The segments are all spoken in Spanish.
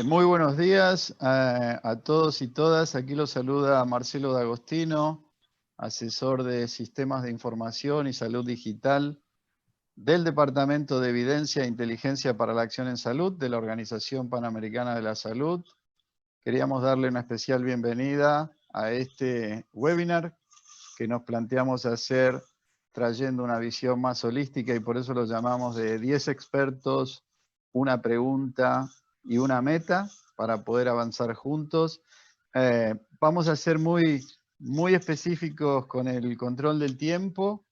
Muy buenos días a todos y todas. Aquí los saluda Marcelo D'Agostino, asesor de Sistemas de Información y Salud Digital del Departamento de Evidencia e Inteligencia para la Acción en Salud de la Organización Panamericana de la Salud. Queríamos darle una especial bienvenida a este webinar que nos planteamos hacer trayendo una visión más holística y por eso lo llamamos de 10 expertos, una pregunta y una meta para poder avanzar juntos. Vamos a ser muy específicos con el control del tiempo,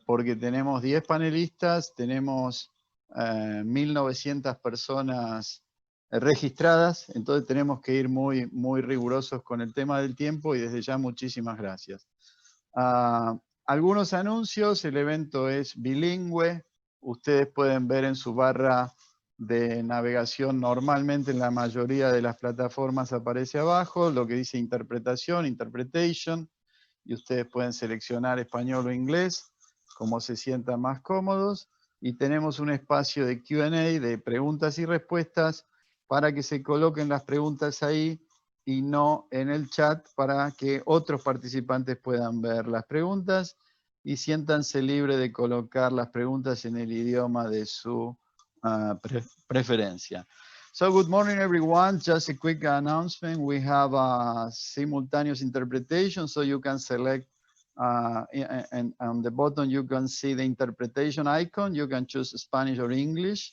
porque tenemos 10 panelistas, tenemos 1.900 personas registradas, entonces tenemos que ir muy rigurosos con el tema del tiempo y desde ya muchísimas gracias. Algunos anuncios, el evento es bilingüe, ustedes pueden ver en su barra de navegación normalmente en la mayoría de las plataformas aparece abajo lo que dice interpretación, interpretation, y ustedes pueden seleccionar español o inglés como se sientan más cómodos, y tenemos un espacio de Q&A, de preguntas y respuestas, para que se coloquen las preguntas ahí y no en el chat, para que otros participantes puedan ver las preguntas y siéntanse libres de colocar las preguntas en el idioma de su preferencia. So good morning, everyone. Just a quick announcement. We have a simultaneous interpretation, so you can select, and on the bottom you can see the interpretation icon. You can choose Spanish or English.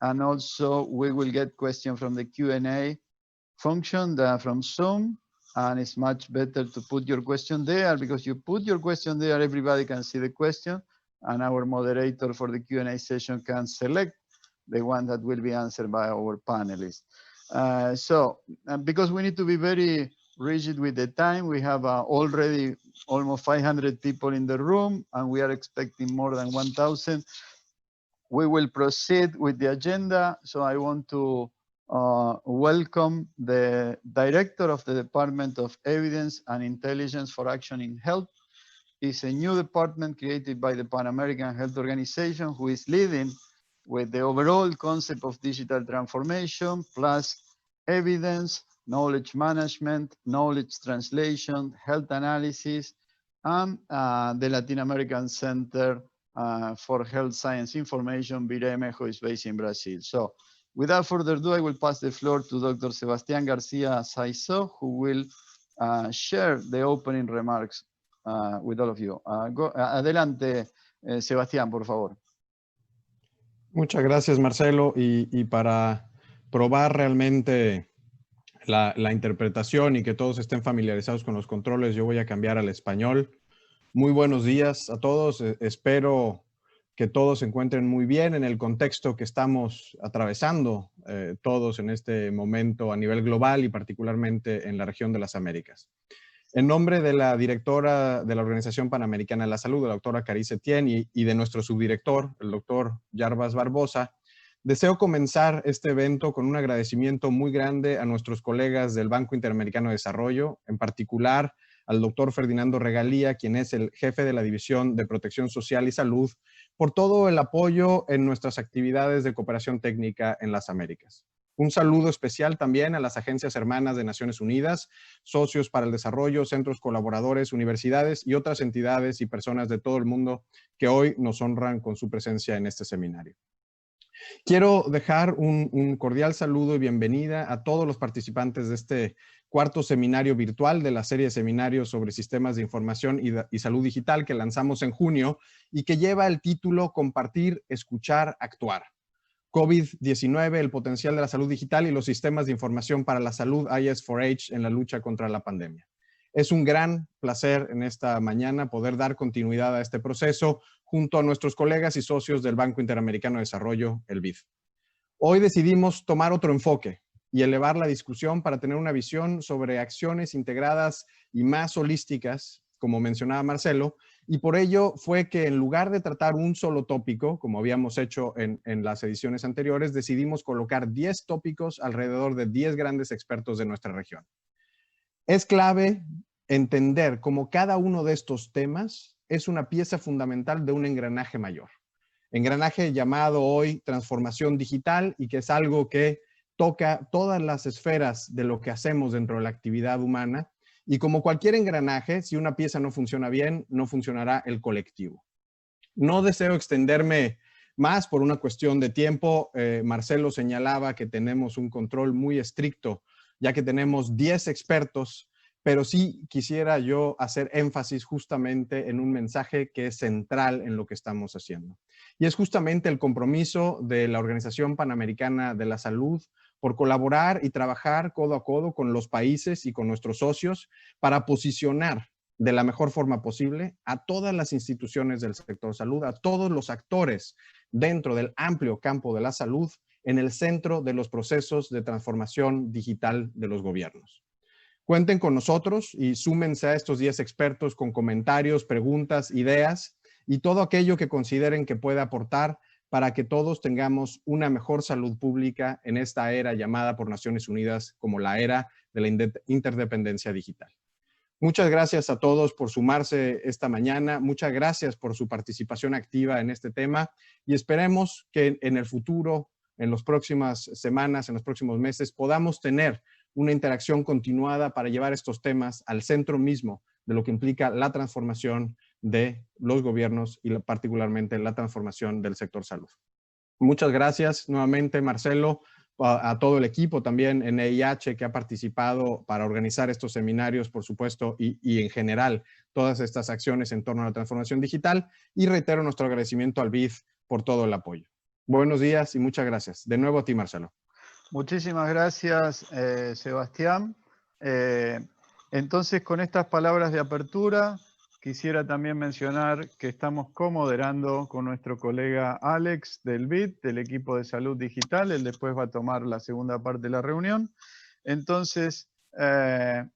And also we will get questions from the Q&A function from Zoom. And it's much better to put your question there, because you put your question there, everybody can see the question, and our moderator for the Q&A session can select the one that will be answered by our panelists. Because we need to be very rigid with the time, we have already almost 500 people in the room, and we are expecting more than 1,000. We will proceed with the agenda. So I want to welcome the Director of the Department of Evidence and Intelligence for Action in Health. It's a new department created by the Pan American Health Organization, who is leading with the overall concept of digital transformation, plus evidence, knowledge management, knowledge translation, health analysis, and the Latin American Center for Health Science Information, BIREME, who is based in Brazil. So without further ado, I will pass the floor to Dr. Sebastián García Saizó, who will share the opening remarks with all of you. Adelante, Sebastián, por favor. Muchas gracias, Marcelo. Y para probar realmente la interpretación y que todos estén familiarizados con los controles, yo voy a cambiar al español. Muy buenos días a todos. Espero que todos se encuentren muy bien en el contexto que estamos atravesando todos en este momento a nivel global y particularmente en la región de las Américas. En nombre de la directora de la Organización Panamericana de la Salud, la doctora Carice Etienne, y de nuestro subdirector, el doctor Jarbas Barbosa, deseo comenzar este evento con un agradecimiento muy grande a nuestros colegas del Banco Interamericano de Desarrollo, en particular al doctor Ferdinando Regalía, quien es el jefe de la División de Protección Social y Salud, por todo el apoyo en nuestras actividades de cooperación técnica en las Américas. Un saludo especial también a las agencias hermanas de Naciones Unidas, socios para el desarrollo, centros colaboradores, universidades y otras entidades y personas de todo el mundo que hoy nos honran con su presencia en este seminario. Quiero dejar un cordial saludo y bienvenida a todos los participantes de este cuarto seminario virtual de la serie de seminarios sobre sistemas de información y salud digital que lanzamos en junio y que lleva el título Compartir, Escuchar, Actuar. COVID-19, el potencial de la salud digital y los sistemas de información para la salud IS4H en la lucha contra la pandemia. Es un gran placer en esta mañana poder dar continuidad a este proceso junto a nuestros colegas y socios del Banco Interamericano de Desarrollo, el BID. Hoy decidimos tomar otro enfoque y elevar la discusión para tener una visión sobre acciones integradas y más holísticas, como mencionaba Marcelo, y por ello fue que en lugar de tratar un solo tópico, como habíamos hecho en las ediciones anteriores, decidimos colocar 10 tópicos alrededor de 10 grandes expertos de nuestra región. Es clave entender cómo cada uno de estos temas es una pieza fundamental de un engranaje mayor. Engranaje llamado hoy transformación digital y que es algo que toca todas las esferas de lo que hacemos dentro de la actividad humana, y como cualquier engranaje, si una pieza no funciona bien, no funcionará el colectivo. No deseo extenderme más por una cuestión de tiempo. Marcelo señalaba que tenemos un control muy estricto, ya que tenemos 10 expertos, pero sí quisiera yo hacer énfasis justamente en un mensaje que es central en lo que estamos haciendo. Y es justamente el compromiso de la Organización Panamericana de la Salud por colaborar y trabajar codo a codo con los países y con nuestros socios para posicionar de la mejor forma posible a todas las instituciones del sector salud, a todos los actores dentro del amplio campo de la salud en el centro de los procesos de transformación digital de los gobiernos. Cuenten con nosotros y súmense a estos 10 expertos con comentarios, preguntas, ideas y todo aquello que consideren que pueda aportar para que todos tengamos una mejor salud pública en esta era llamada por Naciones Unidas como la era de la interdependencia digital. Muchas gracias a todos por sumarse esta mañana. Muchas gracias por su participación activa en este tema y esperemos que en el futuro, en las próximas semanas, en los próximos meses, podamos tener una interacción continuada para llevar estos temas al centro mismo de lo que implica la transformación de los gobiernos y particularmente la transformación del sector salud. Muchas gracias nuevamente, Marcelo, a todo el equipo también en EIH que ha participado para organizar estos seminarios, por supuesto, y en general todas estas acciones en torno a la transformación digital, y reitero nuestro agradecimiento al BID por todo el apoyo. Buenos días y muchas gracias. De nuevo a ti, Marcelo. Muchísimas gracias, Sebastián. Entonces, con estas palabras de apertura, quisiera también mencionar que estamos comoderando con nuestro colega Alex del BID, del equipo de salud digital. Él después va a tomar la segunda parte de la reunión. Entonces,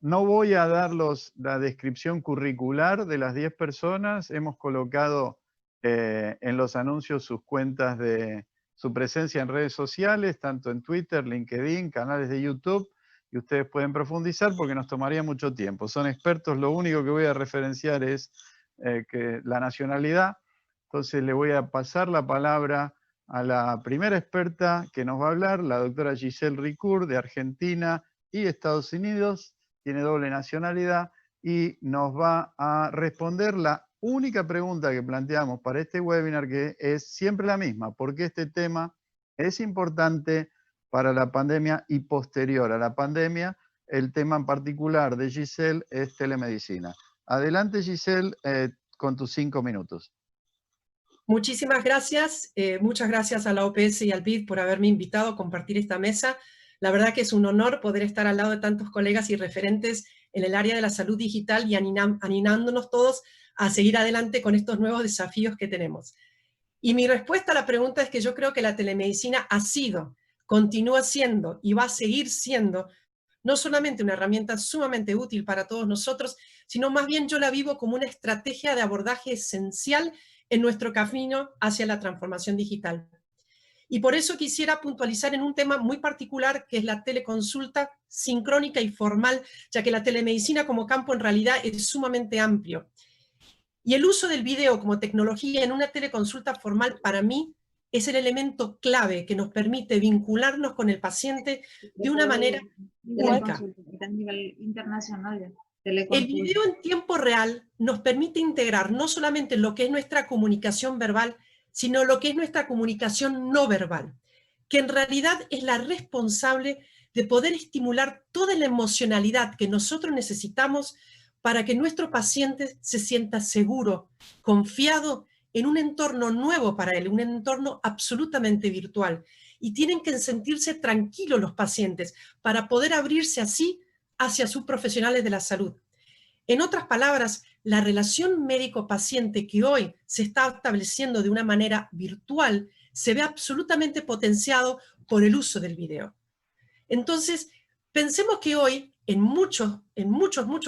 no voy a dar la descripción curricular de las 10 personas. Hemos colocado en los anuncios sus cuentas de su presencia en redes sociales, tanto en Twitter, LinkedIn, canales de YouTube, y ustedes pueden profundizar porque nos tomaría mucho tiempo. Son expertos, lo único que voy a referenciar es que la nacionalidad. Entonces le voy a pasar la palabra a la primera experta que nos va a hablar, la doctora Giselle Ricoeur, de Argentina y Estados Unidos, tiene doble nacionalidad, y nos va a responder la única pregunta que planteamos para este webinar, que es siempre la misma: ¿por qué este tema es importante para la pandemia y posterior a la pandemia? El tema en particular de Giselle es telemedicina. Adelante, Giselle, con tus 5 minutos. Muchísimas gracias. Muchas gracias a la OPS y al BID por haberme invitado a compartir esta mesa. La verdad que es un honor poder estar al lado de tantos colegas y referentes en el área de la salud digital y animándonos todos a seguir adelante con estos nuevos desafíos que tenemos. Y mi respuesta a la pregunta es que yo creo que la telemedicina ha sido, continúa siendo y va a seguir siendo no solamente una herramienta sumamente útil para todos nosotros, sino más bien yo la vivo como una estrategia de abordaje esencial en nuestro camino hacia la transformación digital. Y por eso quisiera puntualizar en un tema muy particular, que es la teleconsulta sincrónica y formal, ya que la telemedicina como campo en realidad es sumamente amplio. Y el uso del video como tecnología en una teleconsulta formal, para mí, es el elemento clave que nos permite vincularnos con el paciente de una manera única. A nivel internacional. El video en tiempo real nos permite integrar no solamente lo que es nuestra comunicación verbal, sino lo que es nuestra comunicación no verbal, que en realidad es la responsable de poder estimular toda la emocionalidad que nosotros necesitamos para que nuestro paciente se sienta seguro, confiado en un entorno nuevo para él, un entorno absolutamente virtual. Y tienen que sentirse tranquilos los pacientes para poder abrirse así hacia sus profesionales de la salud. En otras palabras, la relación médico-paciente que hoy se está estableciendo de una manera virtual se ve absolutamente potenciado por el uso del video. Entonces, pensemos que hoy, en muchos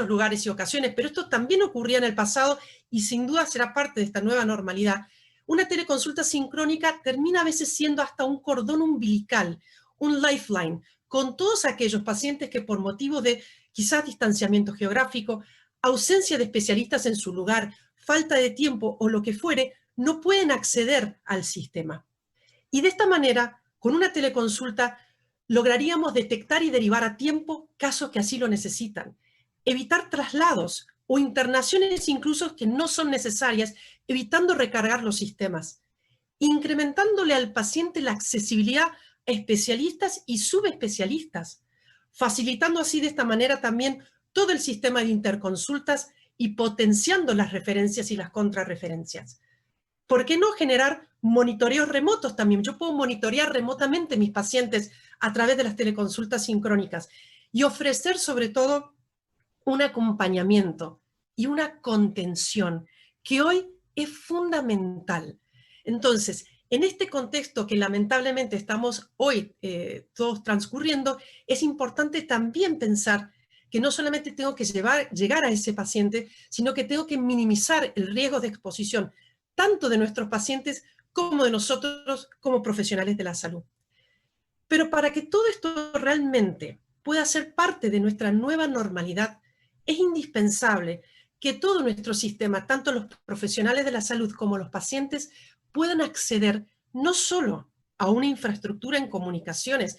lugares y ocasiones, pero esto también ocurría en el pasado y sin duda será parte de esta nueva normalidad, una teleconsulta sincrónica termina a veces siendo hasta un cordón umbilical, un lifeline, con todos aquellos pacientes que por motivo de quizás distanciamiento geográfico, ausencia de especialistas en su lugar, falta de tiempo o lo que fuere, no pueden acceder al sistema. Y de esta manera, con una teleconsulta, lograríamos detectar y derivar a tiempo casos que así lo necesitan, evitar traslados o internaciones incluso que no son necesarias, evitando recargar los sistemas, incrementándole al paciente la accesibilidad a especialistas y subespecialistas, facilitando así de esta manera también todo el sistema de interconsultas y potenciando las referencias y las contrarreferencias. ¿Por qué no generar monitoreos remotos también? Yo puedo monitorear remotamente mis pacientes a través de las teleconsultas sincrónicas y ofrecer sobre todo un acompañamiento y una contención que hoy es fundamental. Entonces, en este contexto que lamentablemente estamos hoy todos transcurriendo, es importante también pensar que no solamente tengo que llegar a ese paciente, sino que tengo que minimizar el riesgo de exposición, tanto de nuestros pacientes como de nosotros como profesionales de la salud. Pero para que todo esto realmente pueda ser parte de nuestra nueva normalidad, es indispensable que todo nuestro sistema, tanto los profesionales de la salud como los pacientes, puedan acceder no solo a una infraestructura en comunicaciones,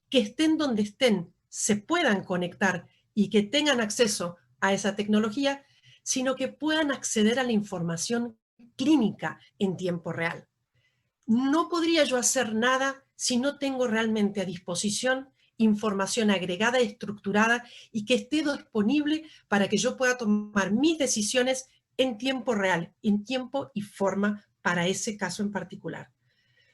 que estén donde estén, se puedan conectar y que tengan acceso a esa tecnología, sino que puedan acceder a la información clínica en tiempo real. No podría yo hacer nada si no tengo realmente a disposición información agregada, estructurada y que esté disponible para que yo pueda tomar mis decisiones en tiempo real, en tiempo y forma para ese caso en particular.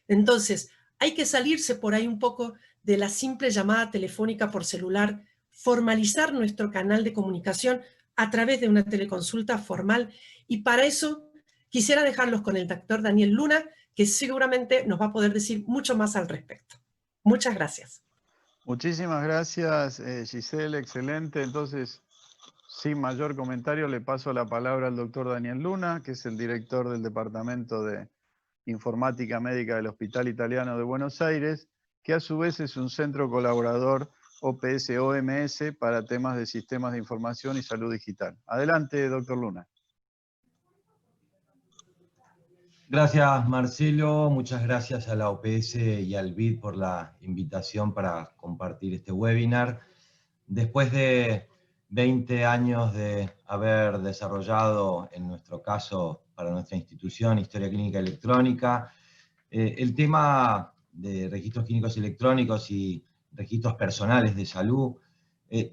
Entonces, hay que salirse por ahí un poco de la simple llamada telefónica por celular, formalizar nuestro canal de comunicación a través de una teleconsulta formal, y para eso quisiera dejarlos con el doctor Daniel Luna, que seguramente nos va a poder decir mucho más al respecto. Muchas gracias. Muchísimas gracias, Giselle, excelente. Entonces, sin mayor comentario, le paso la palabra al doctor Daniel Luna, que es el director del Departamento de Informática Médica del Hospital Italiano de Buenos Aires, que a su vez es un centro colaborador OPS-OMS para temas de sistemas de información y salud digital. Adelante, doctor Luna. Gracias, Marcelo. Muchas gracias a la OPS y al BID por la invitación para compartir este webinar. Después de 20 años de haber desarrollado, en nuestro caso, para nuestra institución, Historia Clínica Electrónica, el tema de registros clínicos electrónicos y registros personales de salud,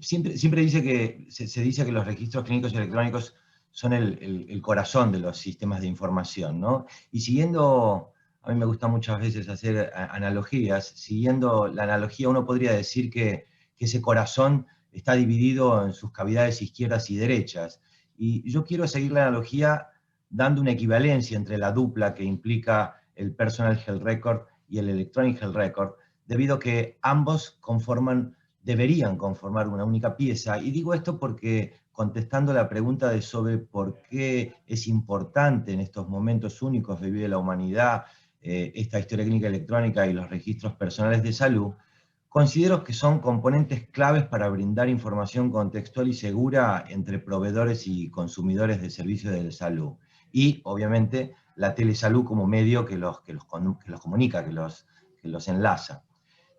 siempre dice que, se dice que los registros clínicos electrónicos son el corazón de los sistemas de información, ¿no? Y siguiendo, a mí me gusta muchas veces hacer analogías, siguiendo la analogía uno podría decir que ese corazón está dividido en sus cavidades izquierdas y derechas. Y yo quiero seguir la analogía dando una equivalencia entre la dupla que implica el Personal Health Record y el Electronic Health Record, debido a que ambos deberían conformar una única pieza. Y digo esto porque, contestando la pregunta sobre por qué es importante en estos momentos únicos de vida de la humanidad esta historia clínica electrónica y los registros personales de salud, considero que son componentes claves para brindar información contextual y segura entre proveedores y consumidores de servicios de salud. Y, obviamente, la telesalud como medio que los comunica, que los enlaza.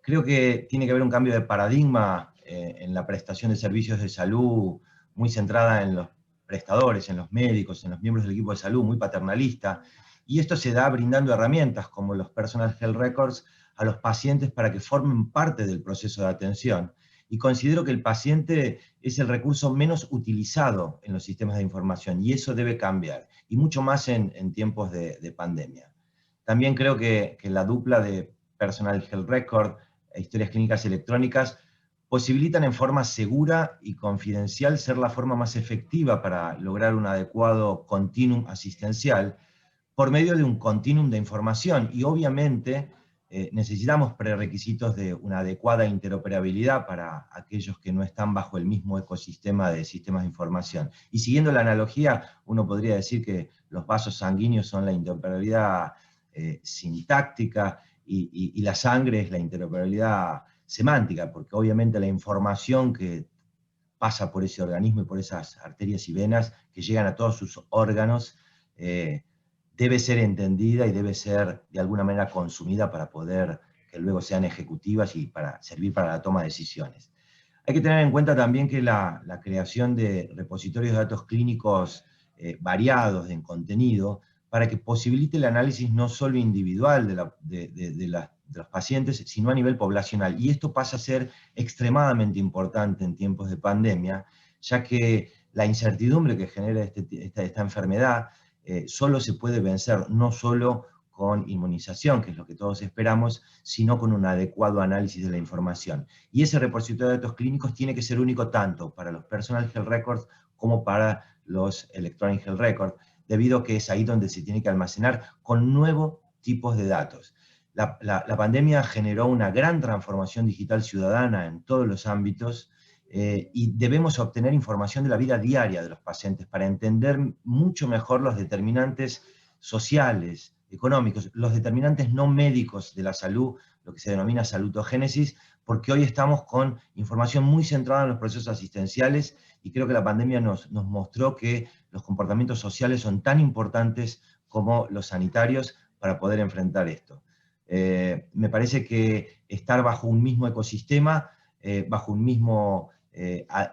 Creo que tiene que haber un cambio de paradigma en la prestación de servicios de salud, muy centrada en los prestadores, en los médicos, en los miembros del equipo de salud, muy paternalista. Y esto se da brindando herramientas como los Personal Health Records a los pacientes para que formen parte del proceso de atención. Y considero que el paciente es el recurso menos utilizado en los sistemas de información, y eso debe cambiar, y mucho más en tiempos de pandemia. También creo que la dupla de Personal Health Record e historias clínicas electrónicas posibilitan en forma segura y confidencial ser la forma más efectiva para lograr un adecuado continuum asistencial por medio de un continuum de información. Y obviamente necesitamos prerequisitos de una adecuada interoperabilidad para aquellos que no están bajo el mismo ecosistema de sistemas de información. Y siguiendo la analogía, uno podría decir que los vasos sanguíneos son la interoperabilidad sintáctica y la sangre es la interoperabilidad semántica, porque obviamente la información que pasa por ese organismo y por esas arterias y venas que llegan a todos sus órganos debe ser entendida y debe ser de alguna manera consumida para poder que luego sean ejecutivas y para servir para la toma de decisiones. Hay que tener en cuenta también que la creación de repositorios de datos clínicos variados en contenido, para que posibilite el análisis no solo individual de los pacientes, sino a nivel poblacional. Y esto pasa a ser extremadamente importante en tiempos de pandemia, ya que la incertidumbre que genera esta enfermedad solo se puede vencer, no solo con inmunización, que es lo que todos esperamos, sino con un adecuado análisis de la información. Y ese repositorio de datos clínicos tiene que ser único tanto para los Personal Health Records como para los Electronic Health Records, debido a que es ahí donde se tiene que almacenar con nuevos tipos de datos. La pandemia generó una gran transformación digital ciudadana en todos los ámbitos, y debemos obtener información de la vida diaria de los pacientes para entender mucho mejor los determinantes sociales, económicos, los determinantes no médicos de la salud, lo que se denomina salutogénesis, porque hoy estamos con información muy centrada en los procesos asistenciales, y creo que la pandemia nos mostró que los comportamientos sociales son tan importantes como los sanitarios para poder enfrentar esto. Me parece que estar bajo un mismo ecosistema, bajo un mismo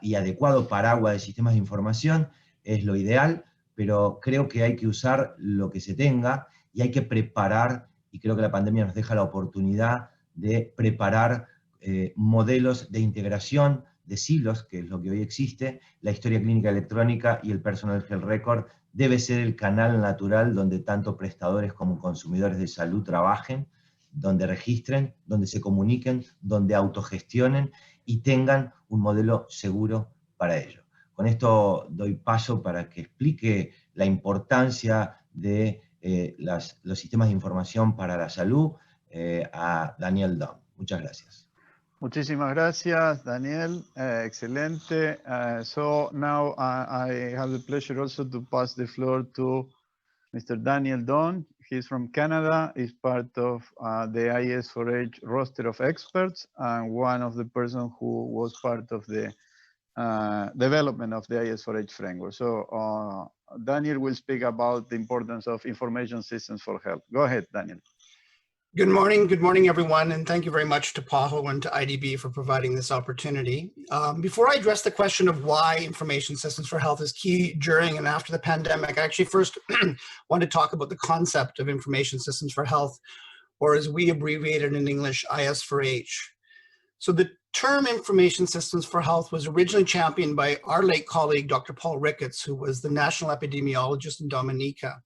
y adecuado paraguas de sistemas de información es lo ideal, pero creo que hay que usar lo que se tenga y hay que preparar, y creo que la pandemia nos deja la oportunidad de preparar modelos de integración de silos, que es lo que hoy existe. La historia clínica electrónica y el Personal Health Record debe ser el canal natural donde tanto prestadores como consumidores de salud trabajen, donde registren, donde se comuniquen, donde autogestionen y tengan un modelo seguro para ello. Con esto doy paso para que explique la importancia de los sistemas de información para la salud a Daniel Dunn. Muchas gracias. Muchísimas gracias, Daniel. Excelente. So now I have the pleasure also to pass the floor to Mr. Daniel Dunn. He's from Canada. He's part of the IS4H roster of experts and one of the persons who was part of the development of the IS4H framework. So Daniel will speak about the importance of information systems for health. Go ahead, Daniel. Good morning, everyone, and thank you very much to PAHO and to IDB for providing this opportunity. Before I address the question of why information systems for health is key during and after the pandemic, I actually first want to talk about the concept of information systems for health, or as we abbreviate it in English, IS4H. So the term information systems for health was originally championed by our late colleague, Dr. Paul Ricketts, who was the national epidemiologist in Dominica.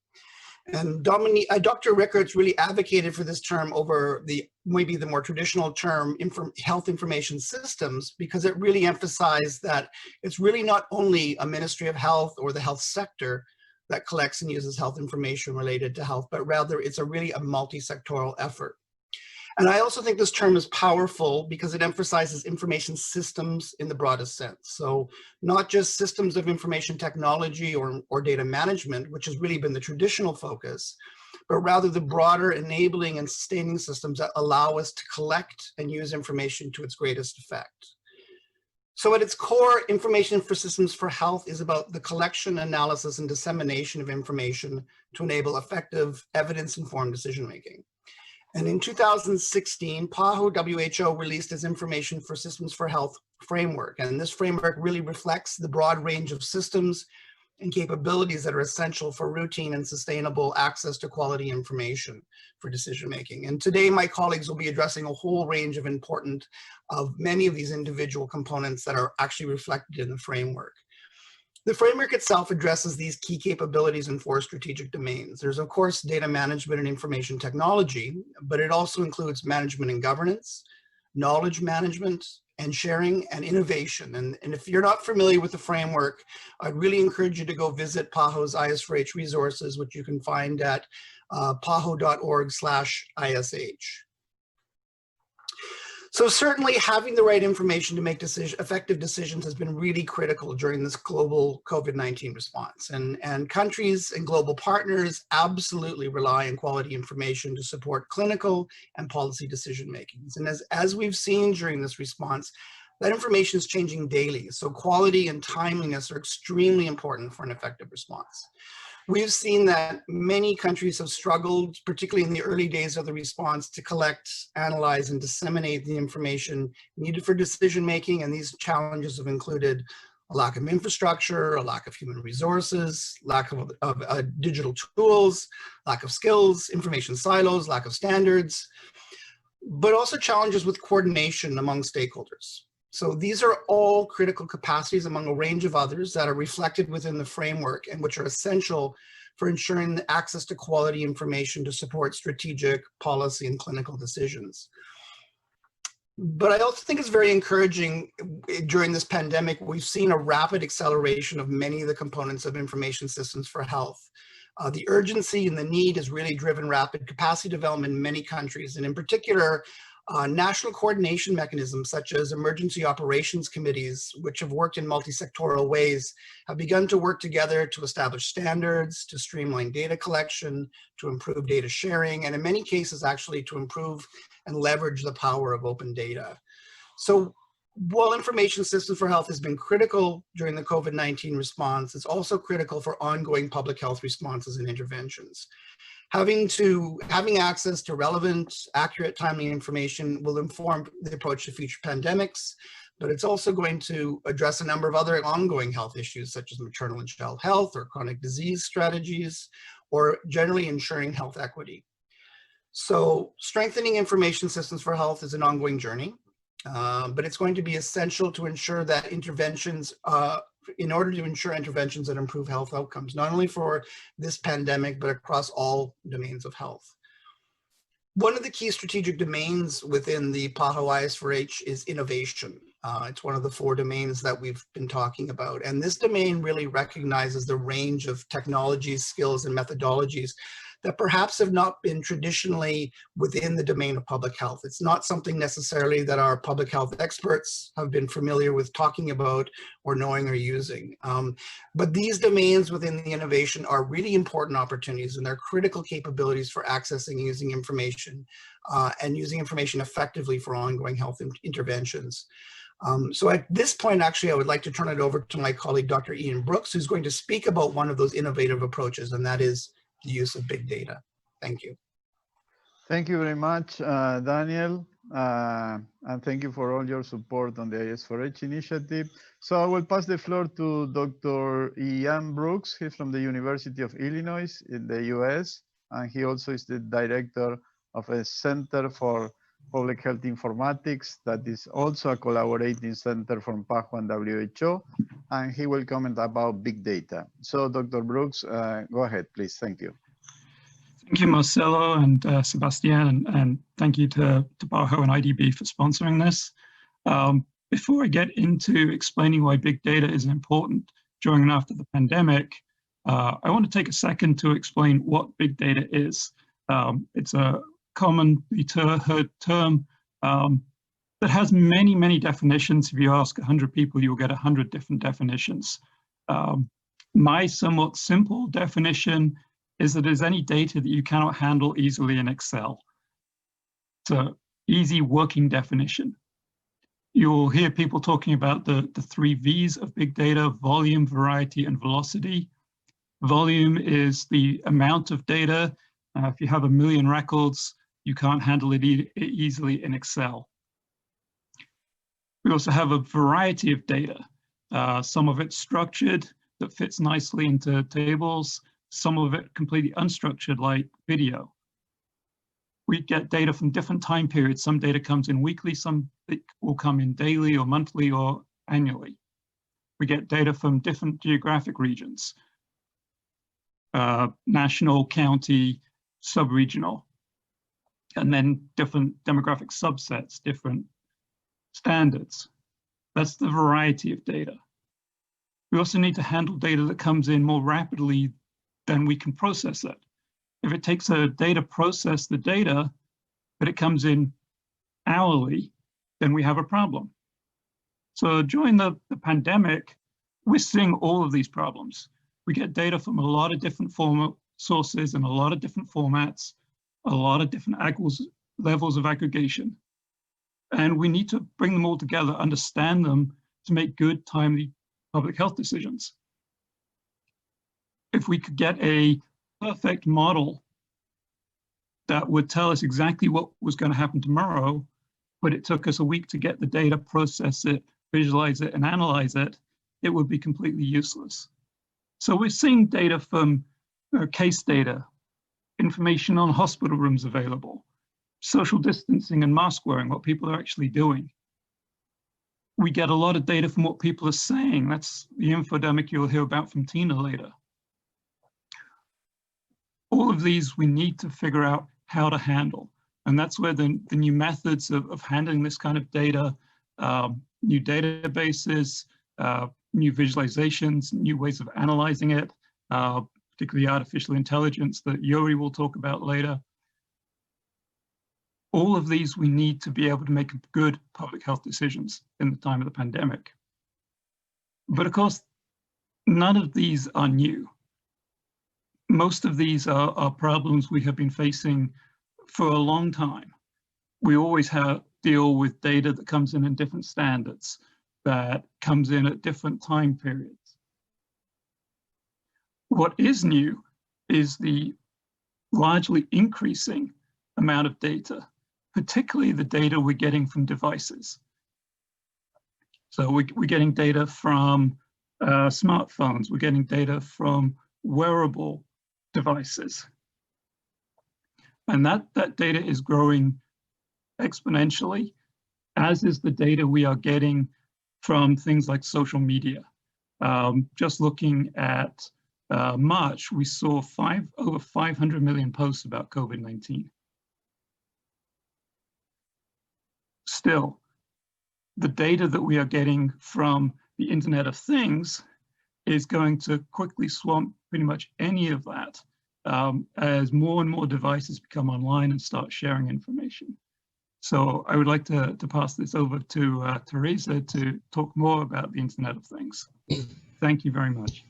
And Dr. Ricketts really advocated for this term over maybe the more traditional term health information systems, because it really emphasized that it's really not only a Ministry of Health or the health sector that collects and uses health information related to health, but rather it's really a multi-sectoral effort. And I also think this term is powerful because it emphasizes information systems in the broadest sense. So not just systems of information technology or data management, which has really been the traditional focus, but rather the broader enabling and sustaining systems that allow us to collect and use information to its greatest effect. So at its core, information for systems for health is about the collection, analysis, and dissemination of information to enable effective evidence-informed decision-making. And in 2016, PAHO WHO released its Information for Systems for Health framework. And this framework really reflects the broad range of systems and capabilities that are essential for routine and sustainable access to quality information for decision-making. And today, my colleagues will be addressing a whole range of many of these individual components that are actually reflected in the framework. The framework itself addresses these key capabilities in 4 strategic domains. There's, of course, data management and information technology, but it also includes management and governance, knowledge management, and sharing and innovation. And if you're not familiar with the framework, I'd really encourage you to go visit PAHO's IS4H resources, which you can find at paho.org/ISH. So certainly having the right information to make effective decisions has been really critical during this global COVID-19 response. And countries and global partners absolutely rely on quality information to support clinical and policy decision makings. And as we've seen during this response, that information is changing daily. So quality and timeliness are extremely important for an effective response. We've seen that many countries have struggled, particularly in the early days of the response, to collect, analyze, and disseminate the information needed for decision-making, and these challenges have included a lack of infrastructure, a lack of human resources, lack of digital tools, lack of skills, information silos, lack of standards, but also challenges with coordination among stakeholders. So these are all critical capacities among a range of others that are reflected within the framework and which are essential for ensuring the access to quality information to support strategic, policy, and clinical decisions. But I also think it's very encouraging during this pandemic, we've seen a rapid acceleration of many of the components of information systems for health. The urgency and the need has really driven rapid capacity development in many countries, and in particular, national coordination mechanisms such as emergency operations committees, which have worked in multi-sectoral ways, have begun to work together to establish standards, to streamline data collection, to improve data sharing, and in many cases actually to improve and leverage the power of open data. So while information systems for health has been critical during the COVID-19 response, it's also critical for ongoing public health responses and interventions. Having access to relevant, accurate, timely information will inform the approach to future pandemics, but it's also going to address a number of other ongoing health issues, such as maternal and child health or chronic disease strategies, or generally ensuring health equity. So strengthening information systems for health is an ongoing journey, but it's going to be essential to ensure that interventions, in order to ensure interventions that improve health outcomes, not only for this pandemic, but across all domains of health. One of the key strategic domains within the PAHO IS4H is innovation. It's one of the 4 domains that we've been talking about. And this domain really recognizes the range of technologies, skills, and methodologies that perhaps have not been traditionally within the domain of public health. It's not something necessarily that our public health experts have been familiar with talking about or knowing or using. But these domains within the innovation are really important opportunities, and they're critical capabilities for accessing and using information and using information effectively for ongoing health interventions. So at this point, actually, I would like to turn it over to my colleague, Dr. Ian Brooks, who's going to speak about one of those innovative approaches, and that is the use of big data. Thank you. Thank you very much, Daniel. And thank you for all your support on the IS4H initiative. So I will pass the floor to Dr. Ian Brooks. He's from the University of Illinois in the US, and he also is the director of a Center for Public Health Informatics that is also a collaborating center from PAHO and WHO, and he will comment about big data. So Dr. Brooks, go ahead, please. Thank you. Thank you, Marcelo and Sebastian, and thank you to PAHO and IDB for sponsoring this. Before I get into explaining why big data is important during and after the pandemic, I want to take a second to explain what big data is. It's a commonly heard term that has many, many definitions. If you ask 100 people, you'll get 100 different definitions. My somewhat simple definition is that there's any data that you cannot handle easily in Excel. It's an easy working definition. You'll hear people talking about the 3 V's of big data: volume, variety, and velocity. Volume is the amount of data. If you have 1 million records, you can't handle it easily in Excel. We also have a variety of data. Some of it structured that fits nicely into tables, some of it completely unstructured like video. We get data from different time periods. Some data comes in weekly, some will come in daily or monthly or annually. We get data from different geographic regions, national, county, sub-regional, and then different demographic subsets, different standards. That's the variety of data. We also need to handle data that comes in more rapidly than we can process it. If it takes a day to process the data, but it comes in hourly, then we have a problem. So during the pandemic, we're seeing all of these problems. We get data from a lot of different sources and a lot of different formats, a lot of different levels of aggregation. And we need to bring them all together, understand them to make good, timely public health decisions. if we could get a perfect model that would tell us exactly what was going to happen tomorrow, but it took us a week to get the data, process it, visualize it, and analyze it, it would be completely useless. So we're seeing data from case data, information on hospital rooms available, social distancing and mask wearing, what people are actually doing. We get a lot of data from what people are saying. That's the infodemic you'll hear about from Tina later. All of these we need to figure out how to handle. And that's where the new methods of handling this kind of data, new databases, new visualizations, new ways of analyzing it, particularly artificial intelligence that Yuri will talk about later. All of these we need to be able to make good public health decisions in the time of the pandemic. But of course, none of these are new. Most of these are problems we have been facing for a long time. We always deal with data that comes in different standards, that comes in at different time periods. What is new is the largely increasing amount of data, particularly the data we're getting from devices. So we're getting data from smartphones, we're getting data from wearable devices. And that data is growing exponentially, as is the data we are getting from things like social media. Just looking at March, we saw over 500 million posts about COVID-19. Still, the data that we are getting from the Internet of Things is going to quickly swamp pretty much any of that as more and more devices become online and start sharing information. So I would like to pass this over to Teresa to talk more about the Internet of Things. Thank you very much.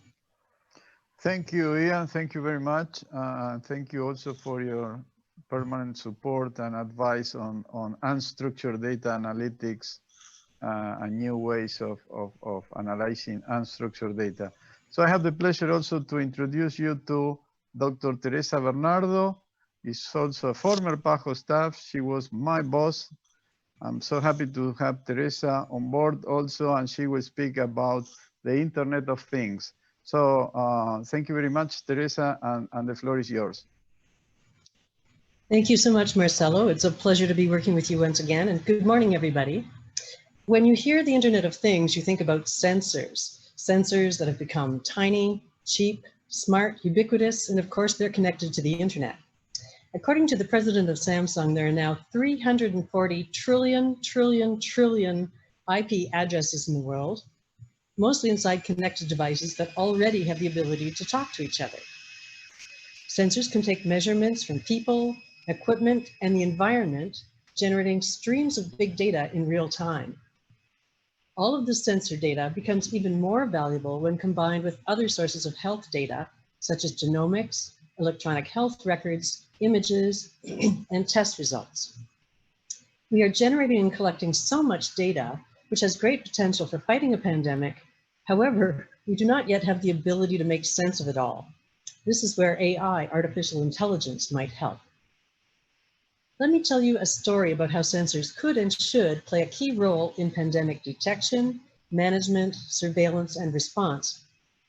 Thank you, Ian. Thank you very much. Thank you also for your permanent support and advice on unstructured data analytics and new ways of analyzing unstructured data. So I have the pleasure also to introduce you to Dr. Teresa Bernardo. Is also a former PAHO staff. She was my boss. I'm so happy to have Teresa on board also, and she will speak about the Internet of Things. So thank you very much, Teresa, and the floor is yours. Thank you so much, Marcelo. It's a pleasure to be working with you once again, and good morning, everybody. When you hear the Internet of Things, you think about sensors that have become tiny, cheap, smart, ubiquitous, and of course, they're connected to the Internet. According to the president of Samsung, there are now 340 trillion IP addresses in the world, mostly inside connected devices that already have the ability to talk to each other. Sensors can take measurements from people, equipment, and the environment, generating streams of big data in real time. All of this sensor data becomes even more valuable when combined with other sources of health data, such as genomics, electronic health records, images, and test results. We are generating and collecting so much data, which has great potential for fighting a pandemic. However, we do not yet have the ability to make sense of it all. This is where AI, artificial intelligence, might help. Let me tell you a story about how sensors could and should play a key role in pandemic detection, management, surveillance, and response,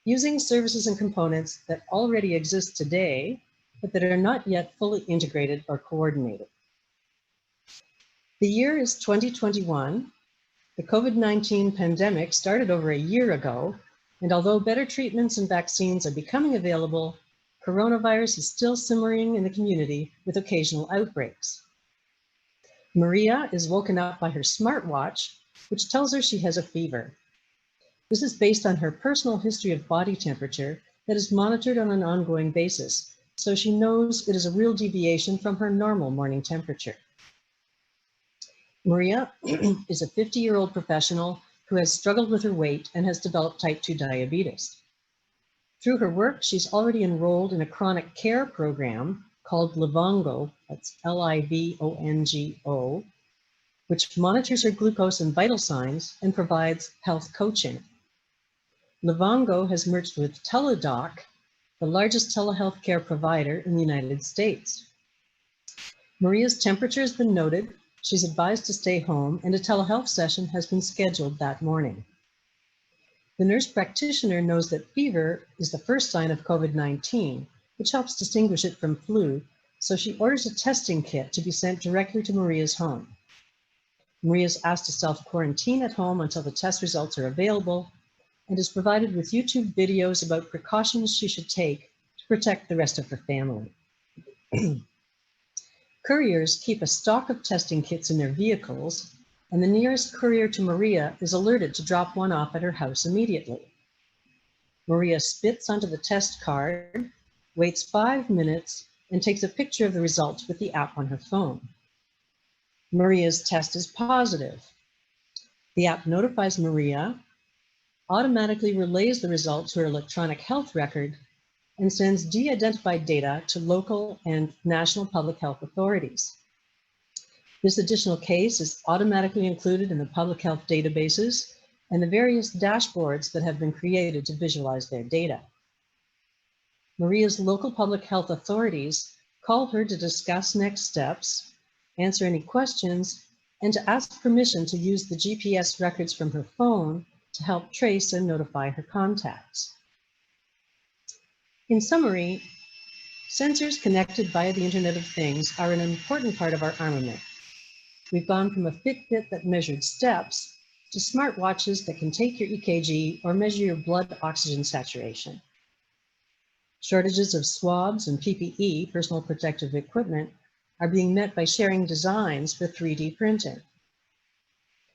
using services and components that already exist today, but that are not yet fully integrated or coordinated. The year is 2021. The COVID-19 pandemic started over a year ago, and although better treatments and vaccines are becoming available, coronavirus is still simmering in the community with occasional outbreaks. Maria is woken up by her smartwatch, which tells her she has a fever. This is based on her personal history of body temperature that is monitored on an ongoing basis, so she knows it is a real deviation from her normal morning temperature. Maria is a 50-year-old professional who has struggled with her weight and has developed type 2 diabetes. Through her work, she's already enrolled in a chronic care program called Livongo, that's Livongo, which monitors her glucose and vital signs and provides health coaching. Livongo has merged with Teladoc, the largest telehealth care provider in the United States. Maria's temperature has been noted. She's advised to stay home, and a telehealth session has been scheduled that morning. The nurse practitioner knows that fever is the first sign of COVID-19, which helps distinguish it from flu, so she orders a testing kit to be sent directly to Maria's home. Maria is asked to self-quarantine at home until the test results are available and is provided with YouTube videos about precautions she should take to protect the rest of her family. Couriers keep a stock of testing kits in their vehicles, and the nearest courier to Maria is alerted to drop one off at her house immediately. Maria spits onto the test card, waits 5 minutes, and takes a picture of the results with the app on her phone. Maria's test is positive. The app notifies Maria, automatically relays the results to her electronic health record, and sends de-identified data to local and national public health authorities. This additional case is automatically included in the public health databases and the various dashboards that have been created to visualize their data. Maria's local public health authorities call her to discuss next steps, answer any questions, and to ask permission to use the GPS records from her phone to help trace and notify her contacts. In summary, sensors connected via the Internet of Things are an important part of our armament. We've gone from a Fitbit that measured steps to smartwatches that can take your EKG or measure your blood oxygen saturation. Shortages of swabs and PPE, personal protective equipment, are being met by sharing designs for 3D printing.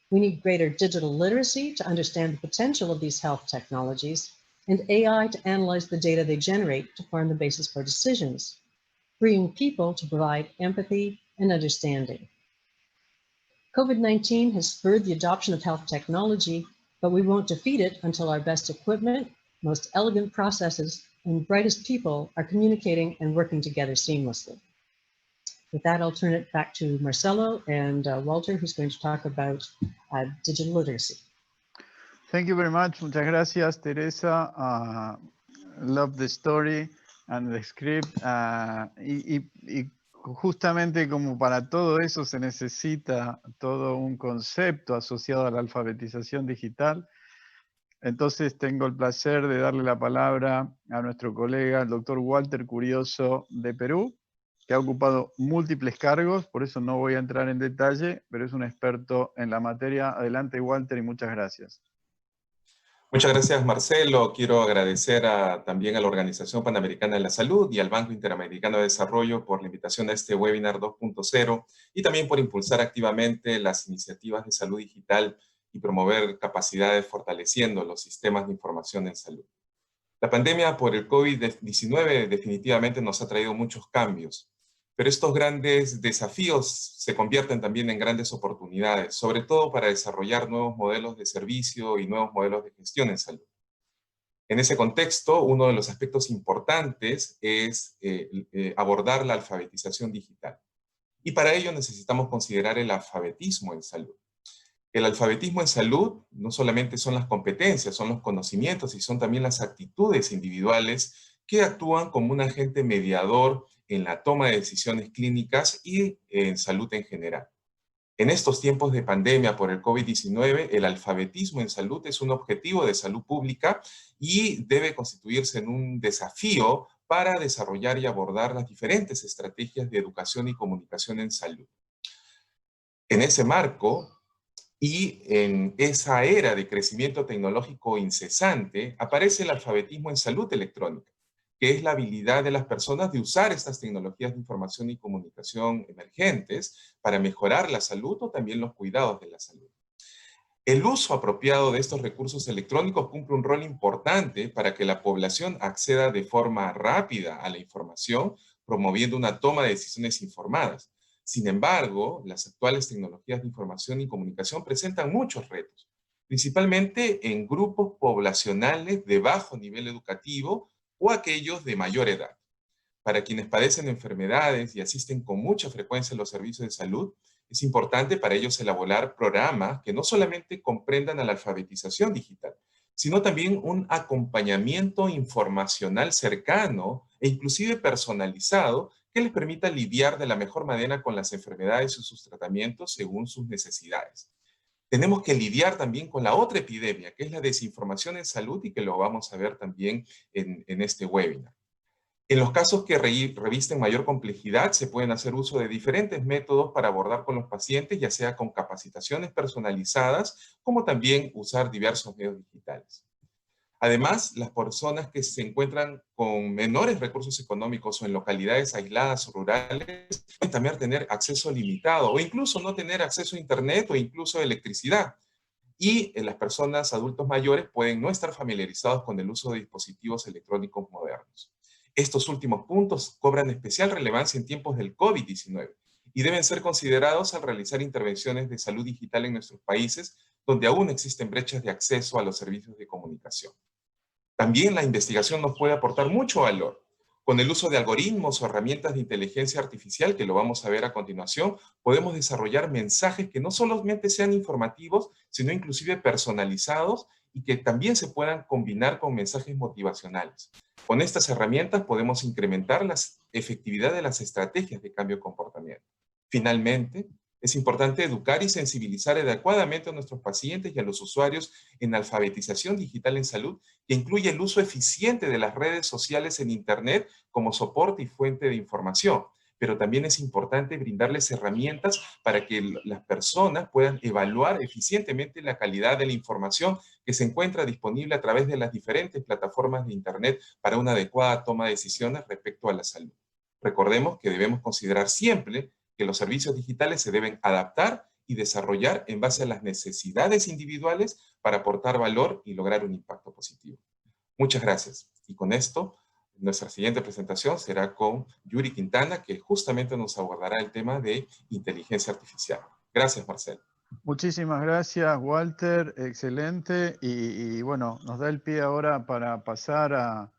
We need greater digital literacy to understand the potential of these health technologies, and AI to analyze the data they generate to form the basis for decisions, freeing people to provide empathy and understanding. COVID-19 has spurred the adoption of health technology, but we won't defeat it until our best equipment, most elegant processes, and brightest people are communicating and working together seamlessly. With that, I'll turn it back to Marcelo and Walter, who's going to talk about digital literacy. Thank you very much. Muchas gracias, Teresa. Love the story and the script. Y justamente como para todo eso se necesita todo un concepto asociado a la alfabetización digital. Entonces tengo el placer de darle la palabra a nuestro colega, el doctor Walter Curioso de Perú, que ha ocupado múltiples cargos, por eso no voy a entrar en detalle, pero es un experto en la materia. Adelante, Walter, y muchas gracias. Muchas gracias, Marcelo. Quiero agradecer también a la Organización Panamericana de la Salud y al Banco Interamericano de Desarrollo por la invitación a este webinar 2.0 y también por impulsar activamente las iniciativas de salud digital y promover capacidades fortaleciendo los sistemas de información en salud. La pandemia por el COVID-19 definitivamente nos ha traído muchos cambios, pero estos grandes desafíos se convierten también en grandes oportunidades, sobre todo para desarrollar nuevos modelos de servicio y nuevos modelos de gestión en salud. En ese contexto, uno de los aspectos importantes es abordar la alfabetización digital. Y para ello necesitamos considerar el alfabetismo en salud. El alfabetismo en salud no solamente son las competencias, son los conocimientos y son también las actitudes individuales que actúan como un agente mediador en la toma de decisiones clínicas y en salud en general. En estos tiempos de pandemia por el COVID-19, el alfabetismo en salud es un objetivo de salud pública y debe constituirse en un desafío para desarrollar y abordar las diferentes estrategias de educación y comunicación en salud. En ese marco y en esa era de crecimiento tecnológico incesante, aparece el alfabetismo en salud electrónica, que es la habilidad de las personas de usar estas tecnologías de información y comunicación emergentes para mejorar la salud o también los cuidados de la salud. El uso apropiado de estos recursos electrónicos cumple un rol importante para que la población acceda de forma rápida a la información, promoviendo una toma de decisiones informadas. Sin embargo, las actuales tecnologías de información y comunicación presentan muchos retos, principalmente en grupos poblacionales de bajo nivel educativo o aquellos de mayor edad. Para quienes padecen enfermedades y asisten con mucha frecuencia a los servicios de salud, es importante para ellos elaborar programas que no solamente comprendan a la alfabetización digital, sino también un acompañamiento informacional cercano e inclusive personalizado que les permita lidiar de la mejor manera con las enfermedades y sus tratamientos según sus necesidades. Tenemos que lidiar también con la otra epidemia, que es la desinformación en salud, y que lo vamos a ver también en este webinar. En los casos que revisten mayor complejidad, se pueden hacer uso de diferentes métodos para abordar con los pacientes, ya sea con capacitaciones personalizadas, como también usar diversos medios digitales. Además, las personas que se encuentran con menores recursos económicos o en localidades aisladas o rurales pueden también tener acceso limitado o incluso no tener acceso a internet o incluso a electricidad. Y las personas adultos mayores pueden no estar familiarizados con el uso de dispositivos electrónicos modernos. Estos últimos puntos cobran especial relevancia en tiempos del COVID-19 y deben ser considerados al realizar intervenciones de salud digital en nuestros países, donde aún existen brechas de acceso a los servicios de comunicación. También la investigación nos puede aportar mucho valor. Con el uso de algoritmos o herramientas de inteligencia artificial, que lo vamos a ver a continuación, podemos desarrollar mensajes que no solamente sean informativos, sino inclusive personalizados y que también se puedan combinar con mensajes motivacionales. Con estas herramientas podemos incrementar la efectividad de las estrategias de cambio de comportamiento. Finalmente, es importante educar y sensibilizar adecuadamente a nuestros pacientes y a los usuarios en alfabetización digital en salud, que incluye el uso eficiente de las redes sociales en Internet como soporte y fuente de información. Pero también es importante brindarles herramientas para que las personas puedan evaluar eficientemente la calidad de la información que se encuentra disponible a través de las diferentes plataformas de Internet para una adecuada toma de decisiones respecto a la salud. Recordemos que debemos considerar siempre que los servicios digitales se deben adaptar y desarrollar en base a las necesidades individuales para aportar valor y lograr un impacto positivo. Muchas gracias. Y con esto, nuestra siguiente presentación será con Yuri Quintana, que justamente nos abordará el tema de inteligencia artificial. Gracias, Marcelo. Muchísimas gracias, Walter. Excelente. Y bueno, nos da el pie ahora para pasar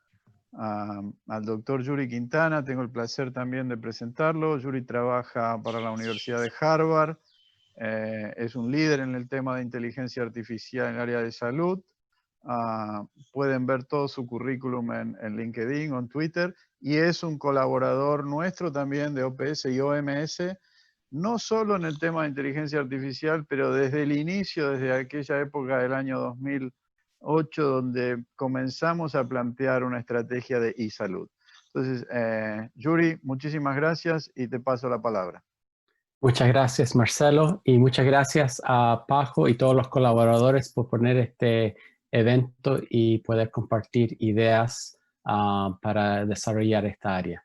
al doctor Yuri Quintana. Tengo el placer también de presentarlo. Yuri trabaja para la Universidad de Harvard. Es un líder en el tema de inteligencia artificial en el área de salud. Pueden ver todo su currículum en LinkedIn o en Twitter. Y es un colaborador nuestro también de OPS y OMS, no solo en el tema de inteligencia artificial, pero desde el inicio, desde aquella época del año 2008, donde comenzamos a plantear una estrategia de e-salud. Entonces, Yuri, muchísimas gracias y te paso la palabra. Muchas gracias, Marcelo, y muchas gracias a Pajo y todos los colaboradores por poner este evento y poder compartir ideas para desarrollar esta área.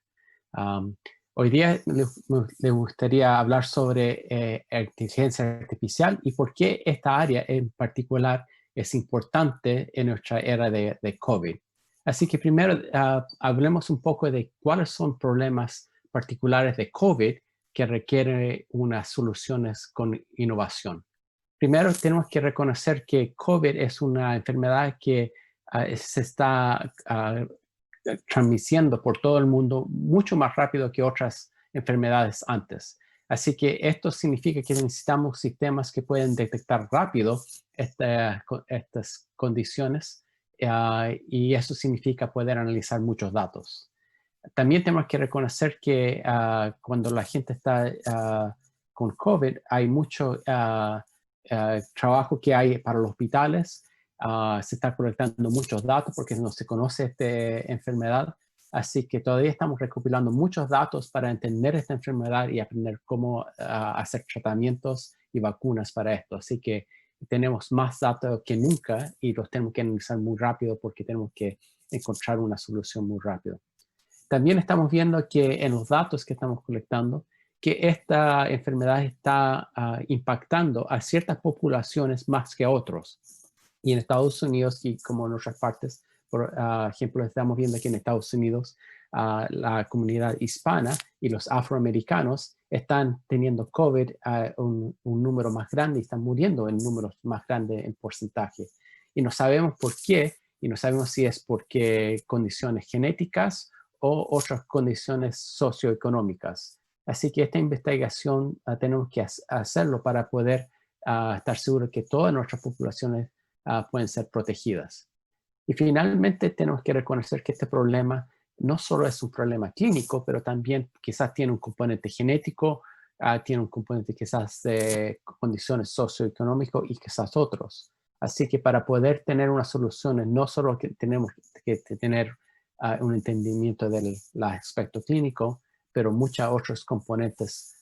Hoy día me gustaría hablar sobre inteligencia artificial y por qué esta área en particular es importante en nuestra era de COVID. Así que primero hablemos un poco de cuáles son problemas particulares de COVID que requieren unas soluciones con innovación. Primero tenemos que reconocer que COVID es una enfermedad que se está transmitiendo por todo el mundo mucho más rápido que otras enfermedades antes. Así que esto significa que necesitamos sistemas que pueden detectar rápido estas condiciones y eso significa poder analizar muchos datos. También tenemos que reconocer que cuando la gente está con COVID, hay mucho trabajo que hay para los hospitales. Se está colectando muchos datos porque no se conoce esta enfermedad. Así que todavía estamos recopilando muchos datos para entender esta enfermedad y aprender cómo hacer tratamientos y vacunas para esto. Así que tenemos más datos que nunca y los tenemos que analizar muy rápido porque tenemos que encontrar una solución muy rápido. También estamos viendo que en los datos que estamos colectando, que esta enfermedad está impactando a ciertas poblaciones más que a otros. Y en Estados Unidos, y como en otras partes, por ejemplo, estamos viendo que en Estados Unidos la comunidad hispana y los afroamericanos están teniendo COVID un número más grande y están muriendo en números más grandes en porcentaje. Y no sabemos por qué, y no sabemos si es porque condiciones genéticas o otras condiciones socioeconómicas. Así que esta investigación tenemos que hacerlo para poder estar seguros que todas nuestras poblaciones pueden ser protegidas. Y finalmente tenemos que reconocer que este problema no solo es un problema clínico, pero también quizás tiene un componente genético, tiene un componente quizás de condiciones socioeconómicas y quizás otros. Así que para poder tener unas soluciones, no solo que tenemos que tener un entendimiento del aspecto clínico, pero muchos otros componentes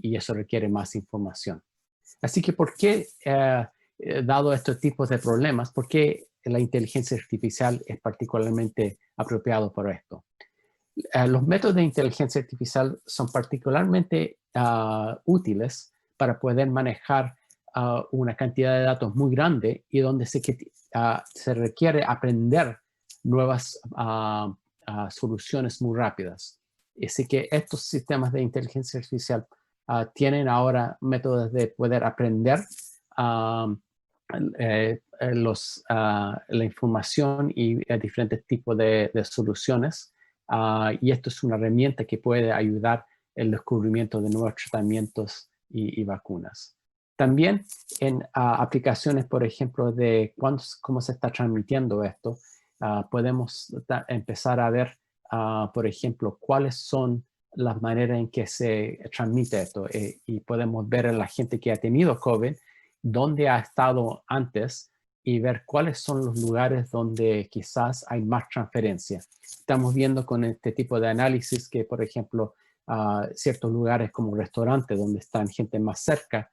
y eso requiere más información. Así que ¿por qué, dado estos tipos de problemas, por qué la inteligencia artificial es particularmente apropiado para esto? Los métodos de inteligencia artificial son particularmente útiles para poder manejar una cantidad de datos muy grande y donde se requiere aprender nuevas soluciones muy rápidas. Así que estos sistemas de inteligencia artificial tienen ahora métodos de poder aprender la información y diferentes tipos de soluciones. Y esto es una herramienta que puede ayudar en el descubrimiento de nuevos tratamientos y vacunas. También en aplicaciones, por ejemplo, de cómo se está transmitiendo esto, podemos empezar a ver, por ejemplo, cuáles son las maneras en que se transmite esto. Y podemos ver a la gente que ha tenido COVID, dónde ha estado antes y ver cuáles son los lugares donde quizás hay más transferencia. Estamos viendo con este tipo de análisis que, por ejemplo, ciertos lugares como restaurantes donde están gente más cerca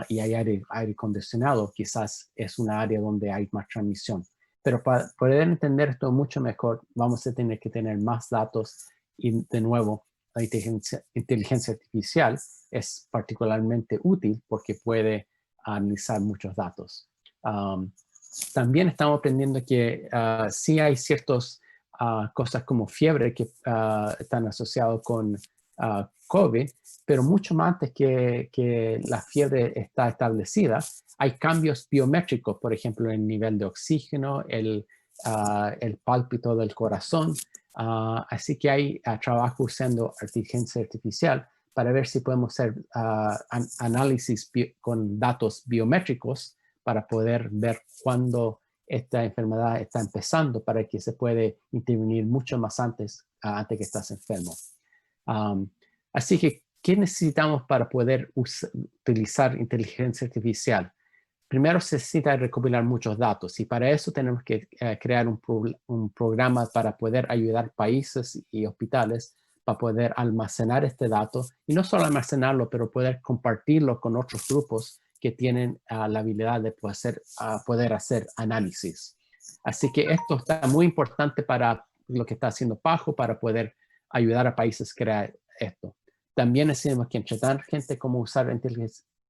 y hay aire acondicionado, quizás es una área donde hay más transmisión. Pero para poder entender esto mucho mejor, vamos a tener que tener más datos y, de nuevo, la inteligencia artificial es particularmente útil porque puede analizar muchos datos. También estamos aprendiendo que sí hay ciertas cosas como fiebre que están asociadas con COVID, pero mucho más antes que la fiebre está establecida, hay cambios biométricos, por ejemplo, en el nivel de oxígeno, el pálpito del corazón. Así que hay trabajo usando inteligencia artificial para ver si podemos hacer análisis con datos biométricos para poder ver cuándo esta enfermedad está empezando para que se puede intervenir mucho más antes que estás enfermo. Así que, ¿qué necesitamos para poder utilizar inteligencia artificial? Primero se necesita recopilar muchos datos y para eso tenemos que crear un programa para poder ayudar países y hospitales para poder almacenar este dato y no solo almacenarlo, pero poder compartirlo con otros grupos que tienen la habilidad de poder hacer análisis. Así que esto está muy importante para lo que está haciendo PAHO para poder ayudar a países a crear esto. También necesitamos que entrenar gente cómo usar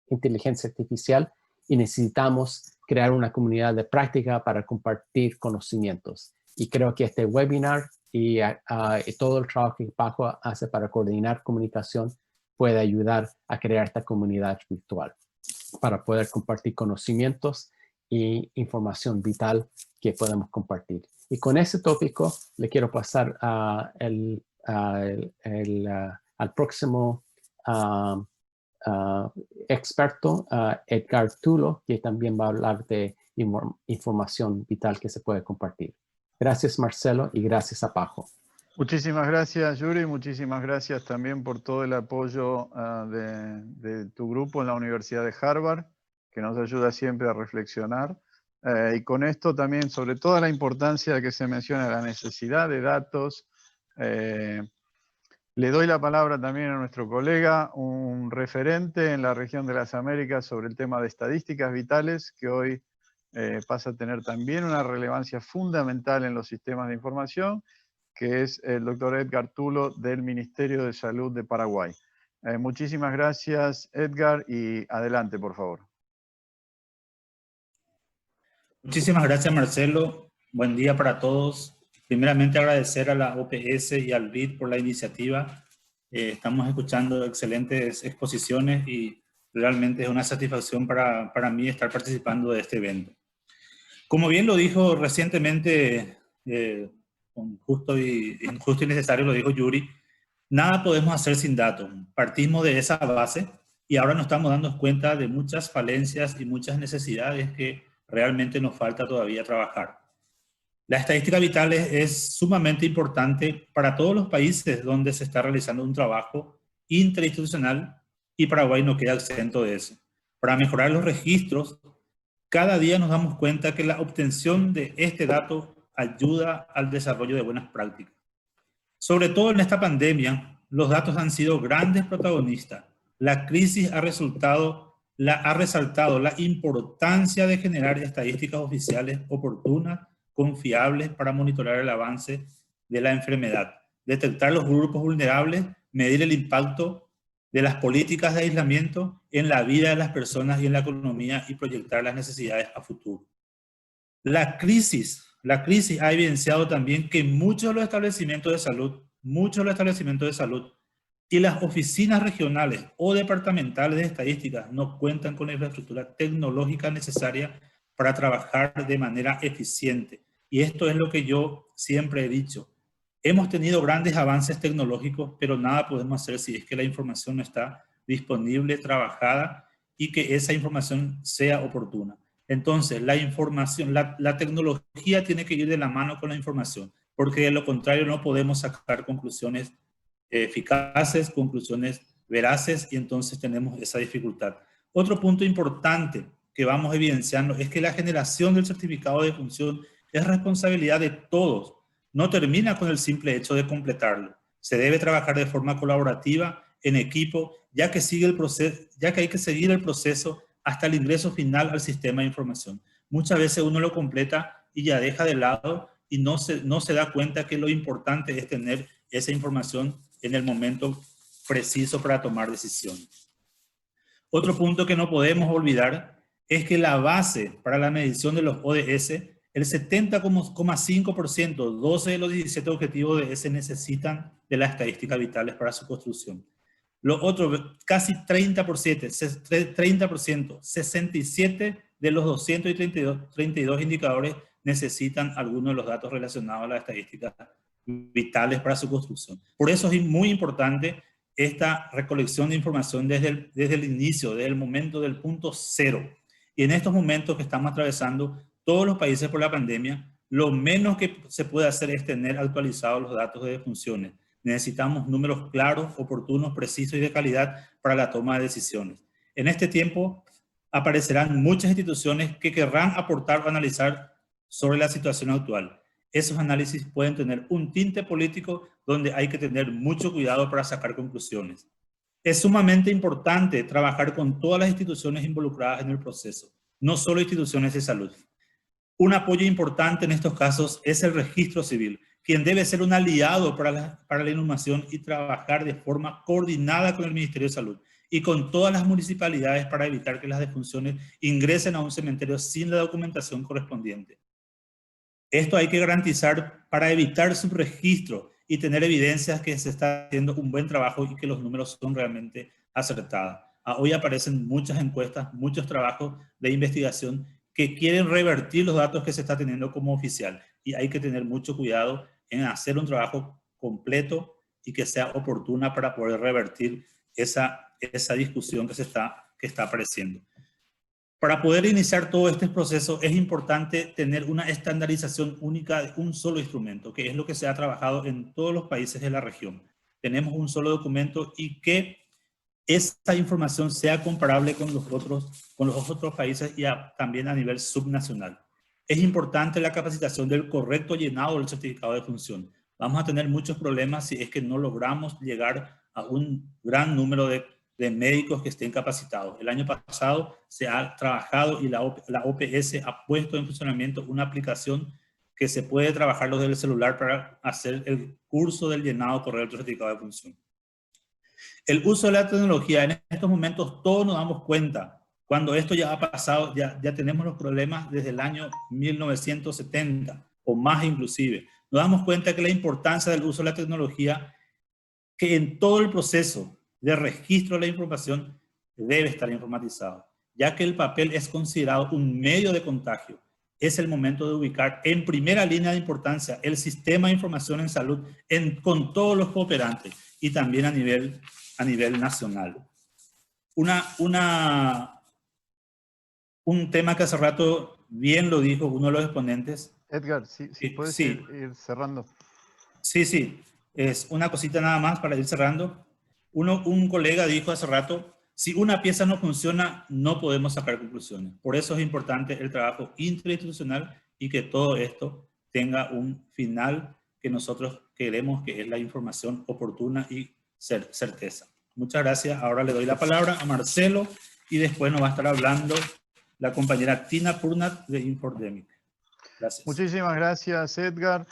inteligencia artificial y necesitamos crear una comunidad de práctica para compartir conocimientos. Y creo que este webinar y todo el trabajo que PAHO hace para coordinar comunicación puede ayudar a crear esta comunidad virtual para poder compartir conocimientos y información vital que podemos compartir. Y con ese tópico le quiero pasar al próximo experto, Edgar Tulo, que también va a hablar de información vital que se puede compartir. Gracias, Marcelo, y gracias a PAHO. Muchísimas gracias, Yuri. Muchísimas gracias también por todo el apoyo de tu grupo en la Universidad de Harvard, que nos ayuda siempre a reflexionar. Y con esto también, sobre todo la importancia que se menciona, la necesidad de datos. Le doy la palabra también a nuestro colega, un referente en la región de las Américas sobre el tema de estadísticas vitales, que hoy pasa a tener también una relevancia fundamental en los sistemas de información, que es el doctor Edgar Tulo del Ministerio de Salud de Paraguay. Muchísimas gracias, Edgar, y adelante, por favor. Muchísimas gracias, Marcelo. Buen día para todos. Primeramente, agradecer a la OPS y al BID por la iniciativa. Estamos escuchando excelentes exposiciones y realmente es una satisfacción para mí estar participando de este evento. Como bien lo dijo recientemente, con justo y necesario lo dijo Yuri, nada podemos hacer sin datos. Partimos de esa base y ahora nos estamos dando cuenta de muchas falencias y muchas necesidades que realmente nos falta todavía trabajar. La estadística vital es sumamente importante para todos los países donde se está realizando un trabajo interinstitucional y Paraguay no queda exento de eso. Para mejorar los registros, cada día nos damos cuenta que la obtención de este dato ayuda al desarrollo de buenas prácticas. Sobre todo en esta pandemia, los datos han sido grandes protagonistas. La crisis ha resaltado la importancia de generar estadísticas oficiales oportunas, confiables para monitorear el avance de la enfermedad, detectar los grupos vulnerables, medir el impacto de las políticas de aislamiento en la vida de las personas y en la economía y proyectar las necesidades a futuro. La crisis ha evidenciado también que muchos de los establecimientos de salud y las oficinas regionales o departamentales de estadísticas no cuentan con la infraestructura tecnológica necesaria para trabajar de manera eficiente. Y esto es lo que yo siempre he dicho. Hemos tenido grandes avances tecnológicos, pero nada podemos hacer si es que la información no está disponible, trabajada y que esa información sea oportuna. Entonces, la información, la tecnología tiene que ir de la mano con la información, porque de lo contrario no podemos sacar conclusiones eficaces, conclusiones veraces, y entonces tenemos esa dificultad. Otro punto importante que vamos evidenciando es que la generación del certificado de defunción es responsabilidad de todos. No termina con el simple hecho de completarlo. Se debe trabajar de forma colaborativa, en equipo, ya que hay que seguir el proceso hasta el ingreso final al sistema de información. Muchas veces uno lo completa y ya deja de lado y no se da cuenta que lo importante es tener esa información en el momento preciso para tomar decisiones. Otro punto que no podemos olvidar es que la base para la medición de los ODS, el 70,5%, 12 de los 17 objetivos ODS necesitan de las estadísticas vitales para su construcción. Los otros, casi 30%, 67 de los 232 indicadores necesitan algunos de los datos relacionados a las estadísticas vitales para su construcción. Por eso es muy importante esta recolección de información desde el inicio, desde el momento del punto cero. Y en estos momentos que estamos atravesando todos los países por la pandemia, lo menos que se puede hacer es tener actualizados los datos de defunciones. Necesitamos números claros, oportunos, precisos y de calidad para la toma de decisiones. En este tiempo aparecerán muchas instituciones que querrán aportar o analizar sobre la situación actual. Esos análisis pueden tener un tinte político donde hay que tener mucho cuidado para sacar conclusiones. Es sumamente importante trabajar con todas las instituciones involucradas en el proceso, no solo instituciones de salud. Un apoyo importante en estos casos es el registro civil, quien debe ser un aliado para la inhumación y trabajar de forma coordinada con el Ministerio de Salud y con todas las municipalidades para evitar que las defunciones ingresen a un cementerio sin la documentación correspondiente. Esto hay que garantizar para evitar su registro y tener evidencias que se está haciendo un buen trabajo y que los números son realmente acertados. Hoy aparecen muchas encuestas, muchos trabajos de investigación que quieren revertir los datos que se está teniendo como oficial, y hay que tener mucho cuidado en hacer un trabajo completo y que sea oportuna para poder revertir esa discusión que está apareciendo. Para poder iniciar todo este proceso es importante tener una estandarización única de un solo instrumento, que es lo que se ha trabajado en todos los países de la región. Tenemos un solo documento y que esta información sea comparable con los otros países y también a nivel subnacional. Es importante la capacitación del correcto llenado del certificado de función. Vamos a tener muchos problemas si es que no logramos llegar a un gran número de médicos que estén capacitados. El año pasado se ha trabajado y la OPS ha puesto en funcionamiento una aplicación que se puede trabajar desde el celular para hacer el curso del llenado correcto del certificado de función. El uso de la tecnología, en estos momentos todos nos damos cuenta, cuando esto ya ha pasado, ya tenemos los problemas desde el año 1970 o más inclusive. Nos damos cuenta que la importancia del uso de la tecnología, que en todo el proceso de registro de la información debe estar informatizado, ya que el papel es considerado un medio de contagio. Es el momento de ubicar en primera línea de importancia el sistema de información en salud con todos los cooperantes y también a nivel nacional. Un tema que hace rato bien lo dijo uno de los exponentes. Edgar, si puedes Sí. ir cerrando. Sí, es una cosita nada más para ir cerrando. Un colega dijo hace rato, si una pieza no funciona, no podemos sacar conclusiones. Por eso es importante el trabajo interinstitucional y que todo esto tenga un final que nosotros queremos, que es la información oportuna y certeza. Muchas gracias. Ahora le doy la palabra a Marcelo y después nos va a estar hablando la compañera Tina Purnat de Infodemic. Gracias. Muchísimas gracias, Edgar.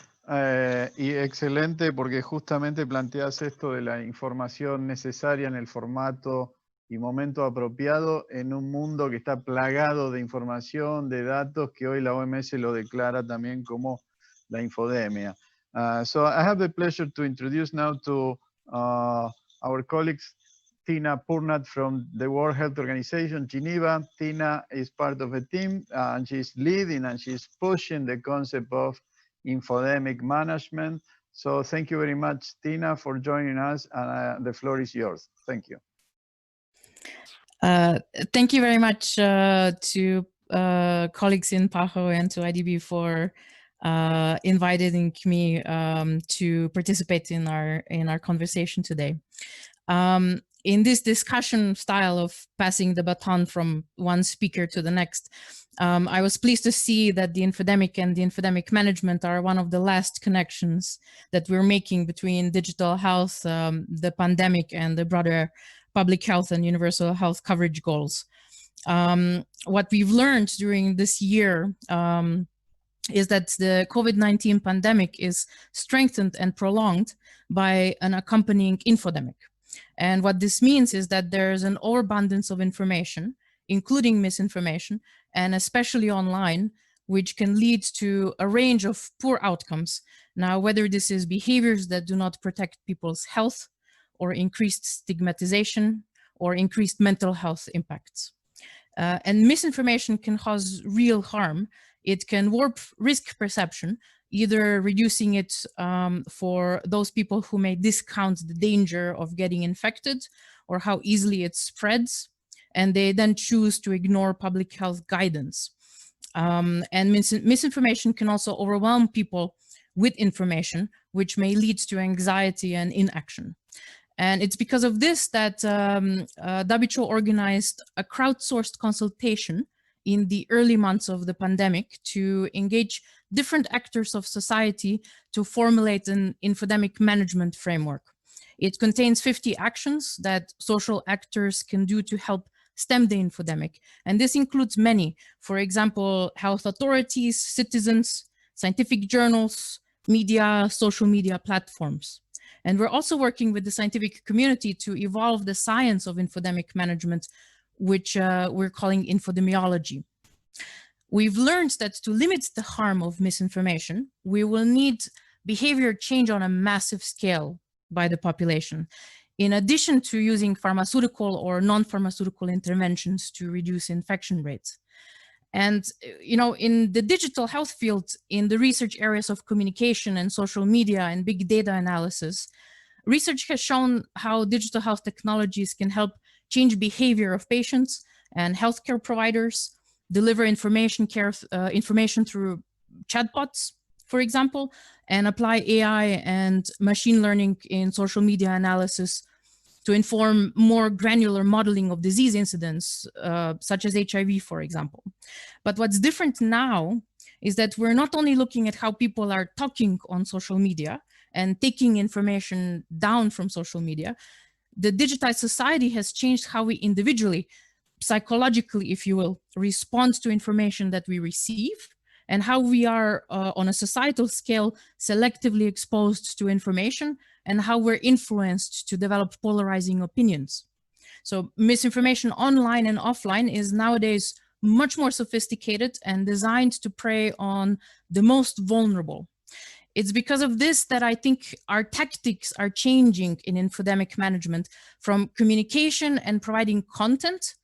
Y excelente porque justamente planteas esto de la información necesaria en el formato y momento apropiado en un mundo que está plagado de información, de datos, que hoy la OMS lo declara también como la infodemia. So I have the pleasure to introduce now to our colleagues, Tina Purnat from the World Health Organization, Geneva. Tina is part of a team and she's leading and she's pushing the concept of infodemic management. So thank you very much, Tina, for joining us, and the floor is yours. Thank you. Thank you very much to colleagues in PAHO and to IDB for inviting me to participate in our conversation today. In this discussion style of passing the baton from one speaker to the next, I was pleased to see that the infodemic and the infodemic management are one of the last connections that we're making between digital health, the pandemic, and the broader public health and universal health coverage goals. What we've learned during this year is that the COVID-19 pandemic is strengthened and prolonged by an accompanying infodemic. And what this means is that there's an overabundance of information, including misinformation, and especially online, which can lead to a range of poor outcomes. Now, whether this is behaviors that do not protect people's health, or increased stigmatization, or increased mental health impacts. And misinformation can cause real harm. It can warp risk perception, either reducing it for those people who may discount the danger of getting infected or how easily it spreads, and they then choose to ignore public health guidance. And misinformation can also overwhelm people with information, which may lead to anxiety and inaction. And it's because of this that WHO organized a crowdsourced consultation in the early months of the pandemic to engage different actors of society to formulate an infodemic management framework. It contains 50 actions that social actors can do to help stem the infodemic. And this includes many, for example, health authorities, citizens, scientific journals, media, social media platforms. And we're also working with the scientific community to evolve the science of infodemic management, which we're calling infodemiology. We've learned that to limit the harm of misinformation, we will need behavior change on a massive scale by the population, in addition to using pharmaceutical or non-pharmaceutical interventions to reduce infection rates. And, you know, in the digital health field, in the research areas of communication and social media and big data analysis, research has shown how digital health technologies can help change behavior of patients and healthcare providers, deliver information through chatbots, for example, and apply AI and machine learning in social media analysis to inform more granular modeling of disease incidents, such as HIV, for example. But what's different now is that we're not only looking at how people are talking on social media and taking information down from social media. The digitized society has changed how we individually, psychologically, if you will, respond to information that we receive, and how we are on a societal scale selectively exposed to information, and how we're influenced to develop polarizing opinions. So misinformation online and offline is nowadays much more sophisticated and designed to prey on the most vulnerable. It's because of this that I think our tactics are changing in infodemic management, from communication and providing content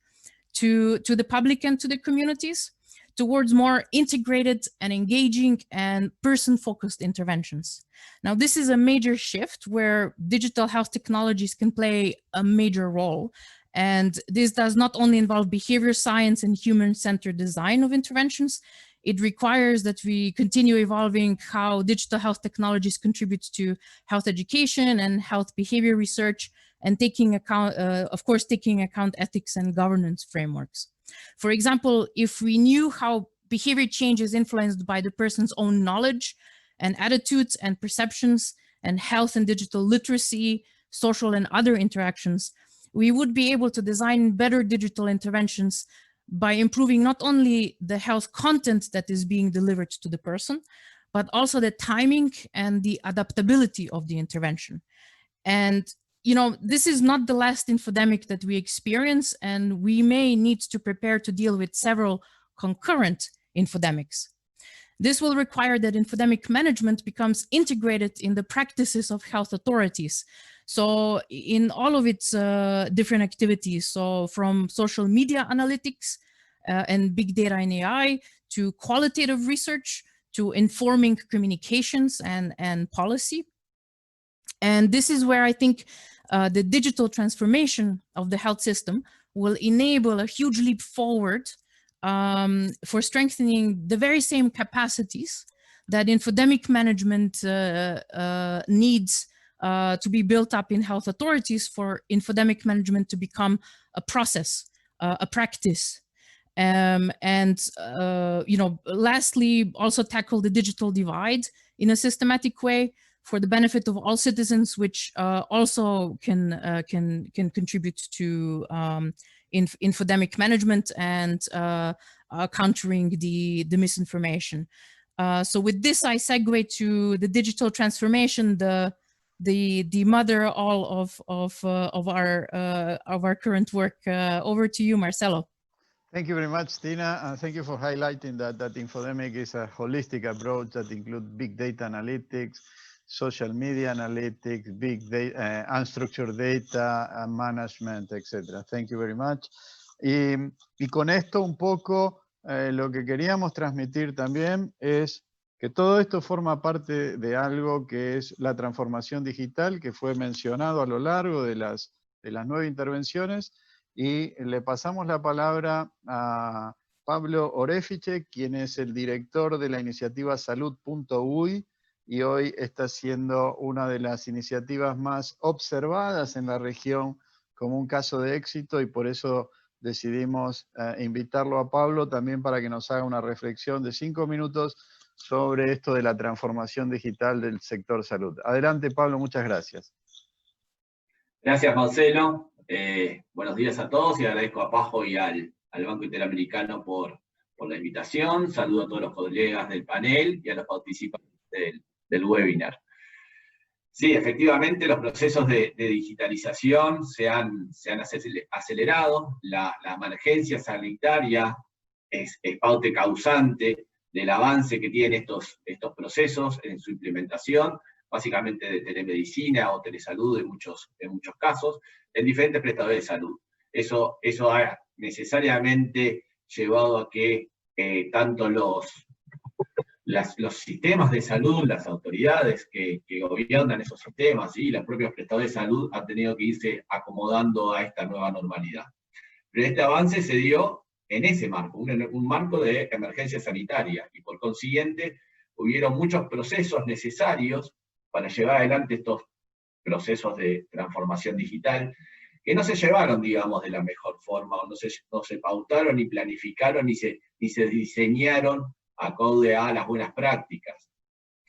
to the public and to the communities, towards more integrated and engaging and person-focused interventions. Now, this is a major shift where digital health technologies can play a major role, And this does not only involve behavior science and human-centered design of interventions, it requires that we continue evolving how digital health technologies contribute to health education and health behavior research, and taking account, of course, taking account ethics and governance frameworks. For example, if we knew how behavior change is influenced by the person's own knowledge and attitudes and perceptions and health and digital literacy, social and other interactions, we would be able to design better digital interventions by improving not only the health content that is being delivered to the person, but also the timing and the adaptability of the intervention. And, you know, this is not the last infodemic that we experience, and we may need to prepare to deal with several concurrent infodemics. This will require that infodemic management becomes integrated in the practices of health authorities. So in all of its different activities, so from social media analytics and big data and AI to qualitative research to informing communications and policy. And this is where I think the digital transformation of the health system will enable a huge leap forward for strengthening the very same capacities that infodemic management needs to be built up in health authorities, for infodemic management to become a process, a practice. You know, lastly, also tackle the digital divide in a systematic way for the benefit of all citizens, which also can contribute to infodemic management and countering the misinformation. So with this, I segue to the digital transformation, the mother all of our current work. Over to you, Marcelo. Thank you very much, Tina, and thank you for highlighting that infodemic is a holistic approach that includes big data analytics, social media analytics, big data, unstructured data, management, etc. Thank you very much. Y con esto un poco lo que queríamos transmitir también es que todo esto forma parte de algo que es la transformación digital, que fue mencionado a lo largo de las 9 intervenciones, y le pasamos la palabra a Pablo Orefice, quien es el director de la iniciativa Salud.uy, y hoy está siendo una de las iniciativas más observadas en la región como un caso de éxito, y por eso decidimos invitarlo a Pablo también para que nos haga una reflexión de 5 minutos sobre esto de la transformación digital del sector salud. Adelante, Pablo, muchas gracias. Gracias, Marcelo. Buenos días a todos, y agradezco a Pajo y al Banco Interamericano por la invitación. Saludo a todos los colegas del panel y a los participantes del webinar. Sí, efectivamente, los procesos de digitalización se han acelerado. La emergencia sanitaria es parte causante del avance que tienen estos procesos en su implementación, básicamente de telemedicina o telesalud en muchos casos, en diferentes prestadores de salud. Eso ha necesariamente llevado a que tanto los sistemas de salud, las autoridades que gobiernan esos sistemas y los propios prestadores de salud han tenido que irse acomodando a esta nueva normalidad. Pero este avance se dio en ese marco, un marco de emergencia sanitaria, y por consiguiente hubieron muchos procesos necesarios para llevar adelante estos procesos de transformación digital, que no se llevaron, digamos, de la mejor forma, o no se pautaron, ni planificaron, ni se diseñaron acorde a las buenas prácticas.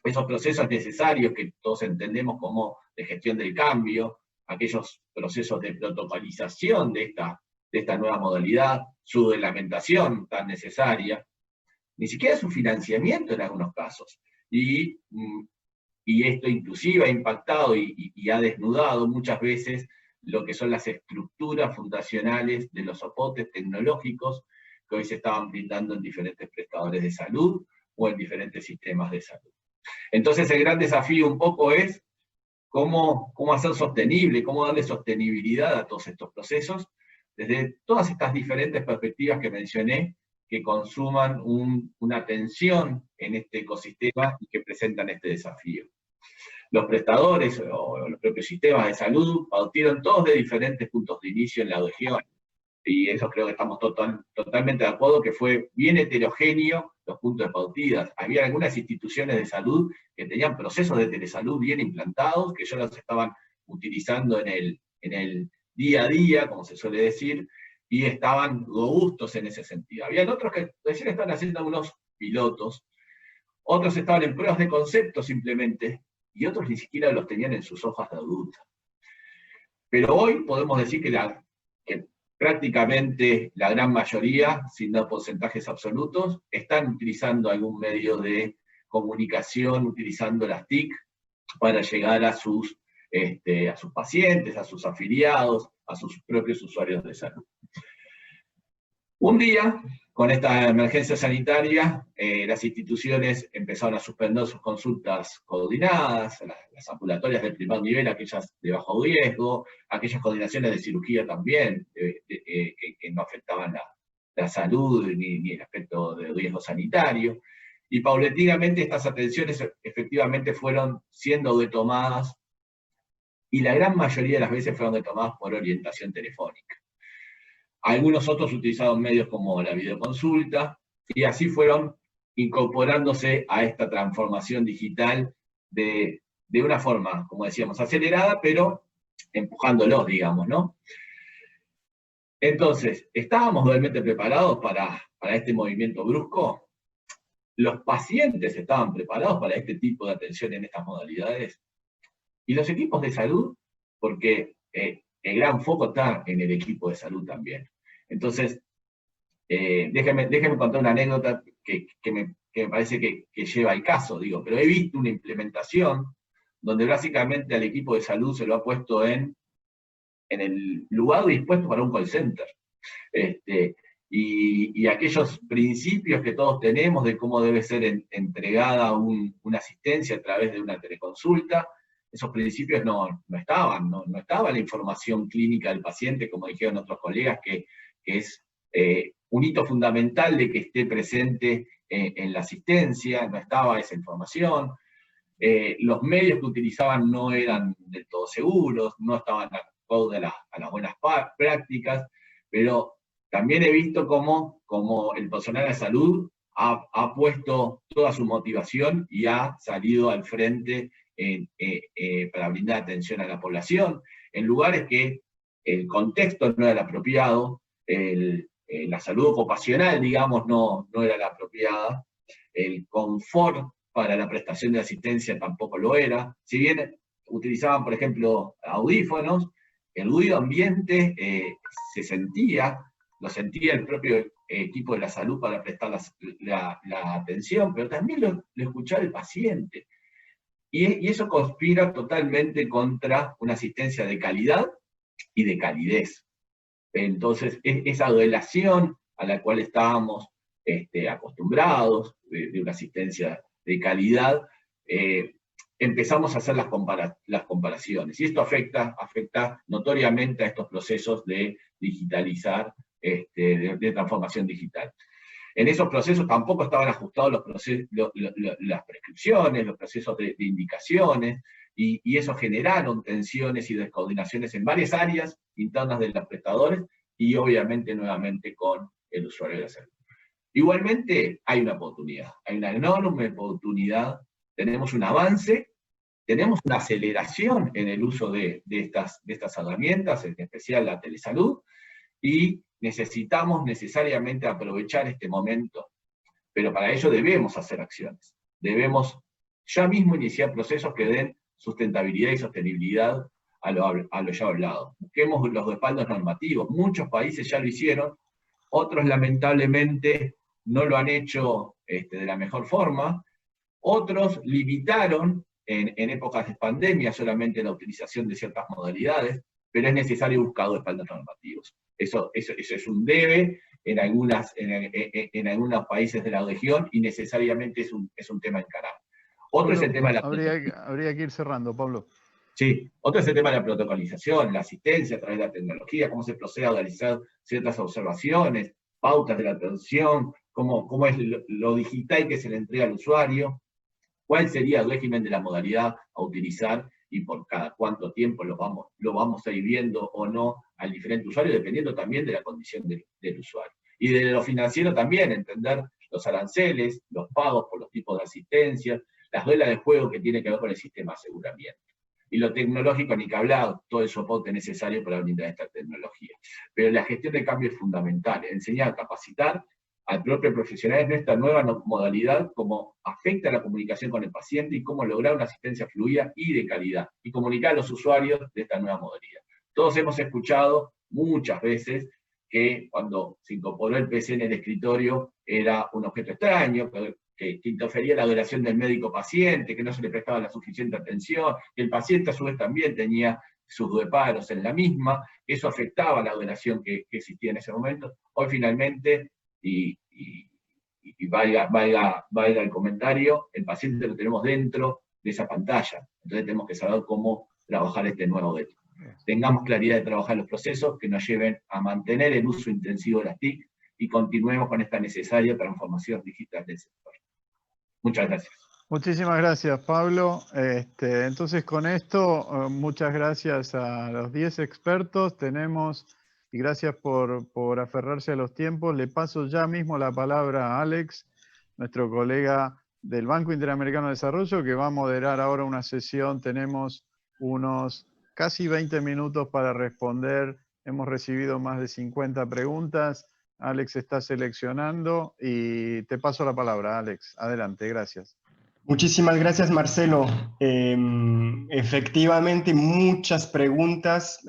Esos procesos necesarios que todos entendemos como de gestión del cambio, aquellos procesos de protocolización de esta nueva modalidad, su reglamentación tan necesaria, ni siquiera su financiamiento en algunos casos. Y esto inclusive ha impactado y ha desnudado muchas veces lo que son las estructuras fundacionales de los soportes tecnológicos que hoy se estaban brindando en diferentes prestadores de salud o en diferentes sistemas de salud. Entonces el gran desafío un poco es cómo hacer sostenible, cómo darle sostenibilidad a todos estos procesos, desde todas estas diferentes perspectivas que mencioné, que consuman una atención en este ecosistema y que presentan este desafío. Los prestadores o los propios sistemas de salud partieron todos de diferentes puntos de inicio en la región. Y eso creo que estamos totalmente de acuerdo, que fue bien heterogéneo los puntos de partida. Había algunas instituciones de salud que tenían procesos de telesalud bien implantados, que ya los estaban utilizando en el día a día, como se suele decir, y estaban robustos en ese sentido. Habían otros que recién estaban haciendo algunos pilotos, otros estaban en pruebas de concepto simplemente, y otros ni siquiera los tenían en sus hojas de ruta. Pero hoy podemos decir que prácticamente la gran mayoría, sin dar porcentajes absolutos, están utilizando algún medio de comunicación, utilizando las TIC para llegar a sus pacientes, a sus afiliados, a sus propios usuarios de salud. Un día, con esta emergencia sanitaria, las instituciones empezaron a suspender sus consultas coordinadas, las ambulatorias de primer nivel, aquellas de bajo riesgo, aquellas coordinaciones de cirugía también, que no afectaban la salud ni el aspecto de riesgo sanitario. Y paulatinamente estas atenciones efectivamente fueron siendo retomadas, y la gran mayoría de las veces fueron retomadas por orientación telefónica. Algunos otros utilizaron medios como la videoconsulta, y así fueron incorporándose a esta transformación digital de una forma, como decíamos, acelerada, pero empujándolos, digamos, ¿no? Entonces, ¿estábamos realmente preparados para este movimiento brusco? ¿Los pacientes estaban preparados para este tipo de atención en estas modalidades? Y los equipos de salud, porque el gran foco está en el equipo de salud también. Entonces, déjenme contar una anécdota que me parece que lleva al caso, digo, pero he visto una implementación donde básicamente al equipo de salud se lo ha puesto en el lugar dispuesto para un call center. Y aquellos principios que todos tenemos de cómo debe ser entregada una asistencia a través de una teleconsulta, esos principios no estaban, no estaba la información clínica del paciente, como dijeron otros colegas, que es un hito fundamental de que esté presente en la asistencia, no estaba esa información. Los medios que utilizaban no eran del todo seguros, no estaban acorde a las buenas prácticas, pero también he visto cómo el personal de salud ha puesto toda su motivación y ha salido al frente para brindar atención a la población, en lugares que el contexto no era el apropiado, la salud ocupacional, digamos, no era la apropiada, el confort para la prestación de asistencia tampoco lo era. Si bien utilizaban, por ejemplo, audífonos, el ruido ambiente lo sentía el propio equipo de la salud para prestar la atención, pero también lo escuchaba el paciente. Y eso conspira totalmente contra una asistencia de calidad y de calidez. Entonces, esa relación a la cual estábamos acostumbrados, de una asistencia de calidad, empezamos a hacer las comparaciones. Y esto afecta notoriamente a estos procesos de digitalizar, de transformación digital. En esos procesos tampoco estaban ajustados las prescripciones, los procesos de indicaciones, y eso generaron tensiones y descoordinaciones en varias áreas internas de los prestadores, y obviamente nuevamente con el usuario de la salud. Igualmente hay una oportunidad, hay una enorme oportunidad, tenemos un avance, tenemos una aceleración en el uso de estas herramientas, en especial la telesalud, y necesitamos necesariamente aprovechar este momento, pero para ello debemos hacer acciones. Debemos ya mismo iniciar procesos que den sustentabilidad y sostenibilidad a lo ya hablado. Busquemos los respaldos normativos. Muchos países ya lo hicieron, otros lamentablemente no lo han hecho de la mejor forma, otros limitaron en épocas de pandemia solamente la utilización de ciertas modalidades, pero es necesario buscar respaldos normativos. Eso es un debe en algunos países de la región, y necesariamente es un tema a encarar. Otro es el tema de la... Habría que ir cerrando, Pablo. Sí, otro es el tema de la protocolización, la asistencia a través de la tecnología, cómo se procede a realizar ciertas observaciones, pautas de la atención, cómo es lo digital que se le entrega al usuario. cuál sería el régimen de la modalidad a utilizar y por cada cuánto tiempo lo vamos a ir viendo o no al diferente usuario, dependiendo también de la condición del usuario. Y de lo financiero también, entender los aranceles, los pagos por los tipos de asistencia, las reglas de juego que tienen que ver con el sistema de aseguramiento. Y lo tecnológico, ni que hablar, todo el soporte necesario para brindar esta tecnología. Pero la gestión de cambio es fundamental, enseñar a capacitar al propio profesional en esta nueva modalidad, cómo afecta a la comunicación con el paciente y cómo lograr una asistencia fluida y de calidad, y comunicar a los usuarios de esta nueva modalidad. Todos hemos escuchado muchas veces que cuando se incorporó el PC en el escritorio era un objeto extraño, que interfería en la relación del médico-paciente, que no se le prestaba la suficiente atención, que el paciente a su vez también tenía sus reparos en la misma, que eso afectaba la relación que existía en ese momento. Hoy finalmente, y valga el comentario, el paciente lo tenemos dentro de esa pantalla, entonces tenemos que saber cómo trabajar este nuevo reto. Tengamos claridad de trabajar los procesos que nos lleven a mantener el uso intensivo de las TIC y continuemos con esta necesaria transformación digital del sector. Muchas gracias. Muchísimas gracias, Pablo. Entonces, con esto, muchas gracias a los 10 expertos. Y gracias por aferrarse a los tiempos. Le paso ya mismo la palabra a Alex, nuestro colega del Banco Interamericano de Desarrollo, que va a moderar ahora una sesión. Tenemos unos casi 20 minutos para responder. Hemos recibido más de 50 preguntas. Alex está seleccionando y te paso la palabra, Alex. Adelante, gracias. Muchísimas gracias, Marcelo. Efectivamente, muchas preguntas,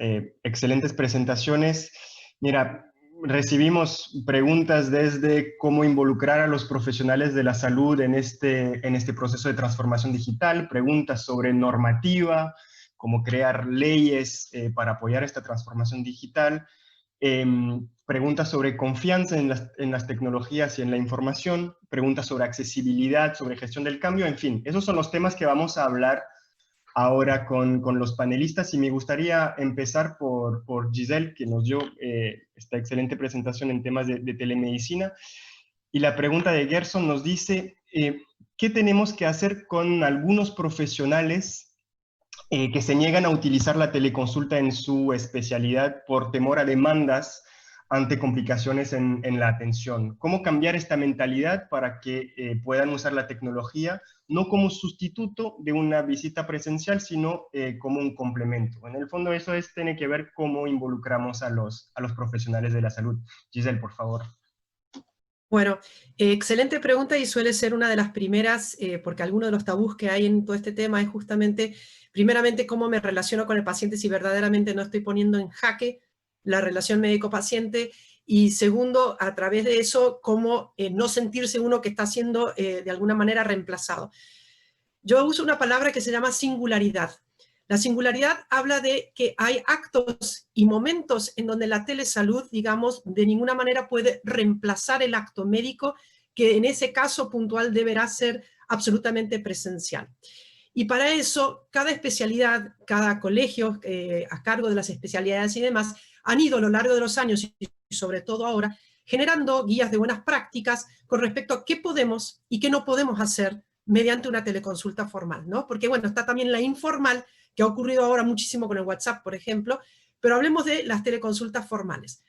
excelentes presentaciones. Mira, recibimos preguntas desde cómo involucrar a los profesionales de la salud en este proceso de transformación digital, preguntas sobre normativa, cómo crear leyes para apoyar esta transformación digital, preguntas sobre confianza en las tecnologías y en la información, preguntas sobre accesibilidad, sobre gestión del cambio, en fin, esos son los temas que vamos a hablar ahora con los panelistas, y me gustaría empezar por Giselle, que nos dio esta excelente presentación en temas de telemedicina, y la pregunta de Gerson nos dice, ¿qué tenemos que hacer con algunos profesionales que se niegan a utilizar la teleconsulta en su especialidad por temor a demandas ante complicaciones en la atención? ¿Cómo cambiar esta mentalidad para que puedan usar la tecnología no como sustituto de una visita presencial, sino como un complemento? En el fondo eso tiene que ver cómo involucramos a los profesionales de la salud. Giselle, por favor. Bueno, excelente pregunta y suele ser una de las primeras, porque alguno de los tabús que hay en todo este tema es justamente, primeramente, cómo me relaciono con el paciente si verdaderamente no estoy poniendo en jaque la relación médico-paciente, y segundo, a través de eso, cómo no sentirse uno que está siendo de alguna manera reemplazado. Yo uso una palabra que se llama singularidad. La singularidad habla de que hay actos y momentos en donde la telesalud, digamos, de ninguna manera puede reemplazar el acto médico, que en ese caso puntual deberá ser absolutamente presencial. Y para eso, cada especialidad, cada colegio a cargo de las especialidades y demás, han ido a lo largo de los años, y sobre todo ahora, generando guías de buenas prácticas con respecto a qué podemos y qué no podemos hacer mediante una teleconsulta formal, ¿no? Porque, bueno, está también la informal, que ha ocurrido ahora muchísimo con el WhatsApp, por ejemplo, pero hablemos de las teleconsultas formales.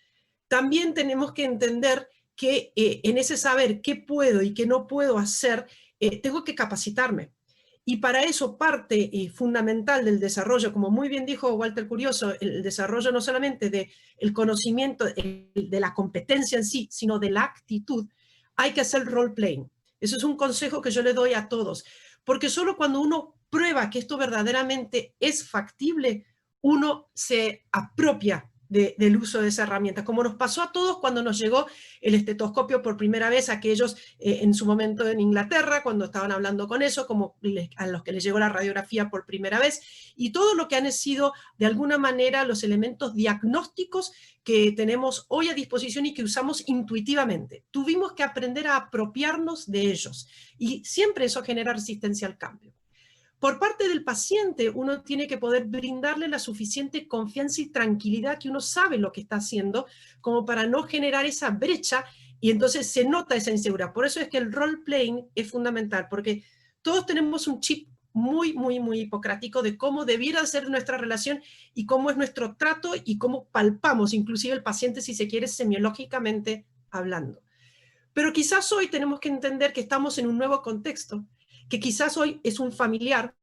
También tenemos que entender que en ese saber qué puedo y qué no puedo hacer, tengo que capacitarme. Y para eso parte fundamental del desarrollo, como muy bien dijo Walter Curioso, el desarrollo no solamente del conocimiento, de la competencia en sí, sino de la actitud, hay que hacer role-playing. Eso es un consejo que yo le doy a todos, porque solo cuando uno prueba que esto verdaderamente es factible, uno se apropia del uso de esa herramienta, como nos pasó a todos cuando nos llegó el estetoscopio por primera vez, aquellos en su momento en Inglaterra, cuando estaban hablando con eso, como a los que les llegó la radiografía por primera vez, y todo lo que han sido de alguna manera los elementos diagnósticos que tenemos hoy a disposición y que usamos intuitivamente. Tuvimos que aprender a apropiarnos de ellos, y siempre eso genera resistencia al cambio. Por parte del paciente, uno tiene que poder brindarle la suficiente confianza y tranquilidad que uno sabe lo que está haciendo, como para no generar esa brecha, y entonces se nota esa inseguridad. Por eso es que el role-playing es fundamental, porque Todos tenemos un chip muy, muy, muy hipocrático de cómo debiera ser nuestra relación y cómo es nuestro trato y cómo palpamos inclusive el paciente, si se quiere, semiológicamente hablando. Pero quizás hoy tenemos que entender que estamos en un nuevo contexto, que quizás hoy es un familiar,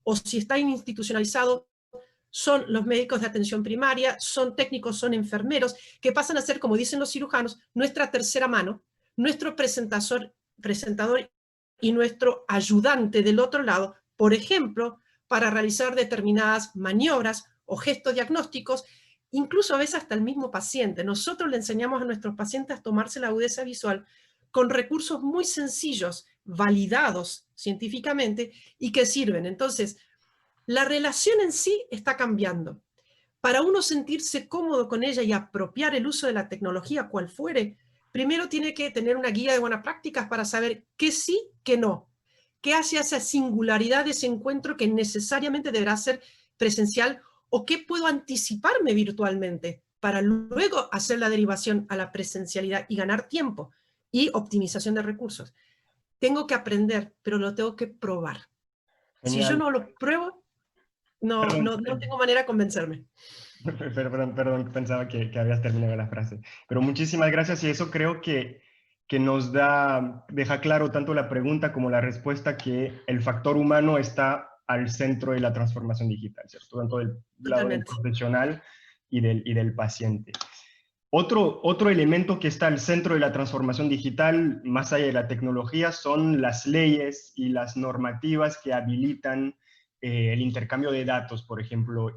o si está institucionalizado, son los médicos de atención primaria, son técnicos, son enfermeros, que pasan a ser, como dicen los cirujanos, nuestra tercera mano, nuestro presentador y nuestro ayudante del otro lado, por ejemplo, para realizar determinadas maniobras o gestos diagnósticos, incluso a veces hasta el mismo paciente. Nosotros le enseñamos a nuestros pacientes a tomarse la agudeza visual con recursos muy sencillos, validados científicamente y que sirven. Entonces, la relación en sí está cambiando. Para uno sentirse cómodo con ella y apropiar el uso de la tecnología, cual fuere, primero tiene que tener una guía de buenas prácticas para saber qué sí, qué no. ¿Qué hace esa singularidad de ese encuentro que necesariamente deberá ser presencial? ¿O qué puedo anticiparme virtualmente para luego hacer la derivación a la presencialidad y ganar tiempo y optimización de recursos? Tengo que aprender, pero lo tengo que probar. Genial. Si yo no lo pruebo, no tengo manera de convencerme. Perdón, pensaba que habías terminado la frase. Pero muchísimas gracias y eso creo que nos deja claro tanto la pregunta como la respuesta, que el factor humano está al centro de la transformación digital, ¿cierto? Tanto del lado del profesional y del paciente. Otro elemento que está al centro de la transformación digital, más allá de la tecnología, son las leyes y las normativas que habilitan el intercambio de datos, por ejemplo,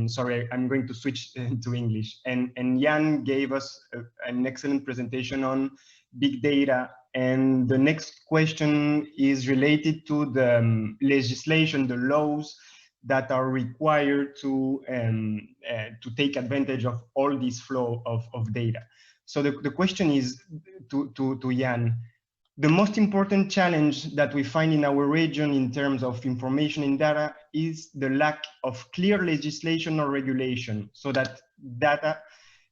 sorry, I'm going to switch to English. And Jan gave us an excellent presentation on big data. And the next question is related to the legislation, the laws that are required to take advantage of all this flow of data. So the question is to Jan, the most important challenge that we find in our region in terms of information and data is the lack of clear legislation or regulation, so that data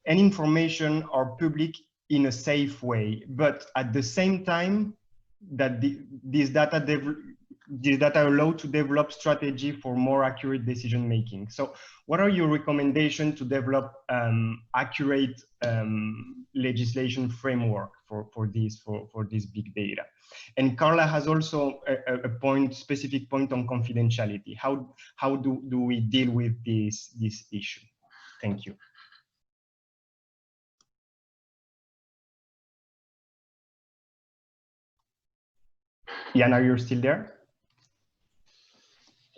and information are public in a safe way, but at the same time that these data allow to develop strategy for more accurate decision making. So what are your recommendations to develop accurate legislation framework for this big data? And Carla has also a specific point on confidentiality. How do we deal with this issue? Thank you. Jan, are you still there?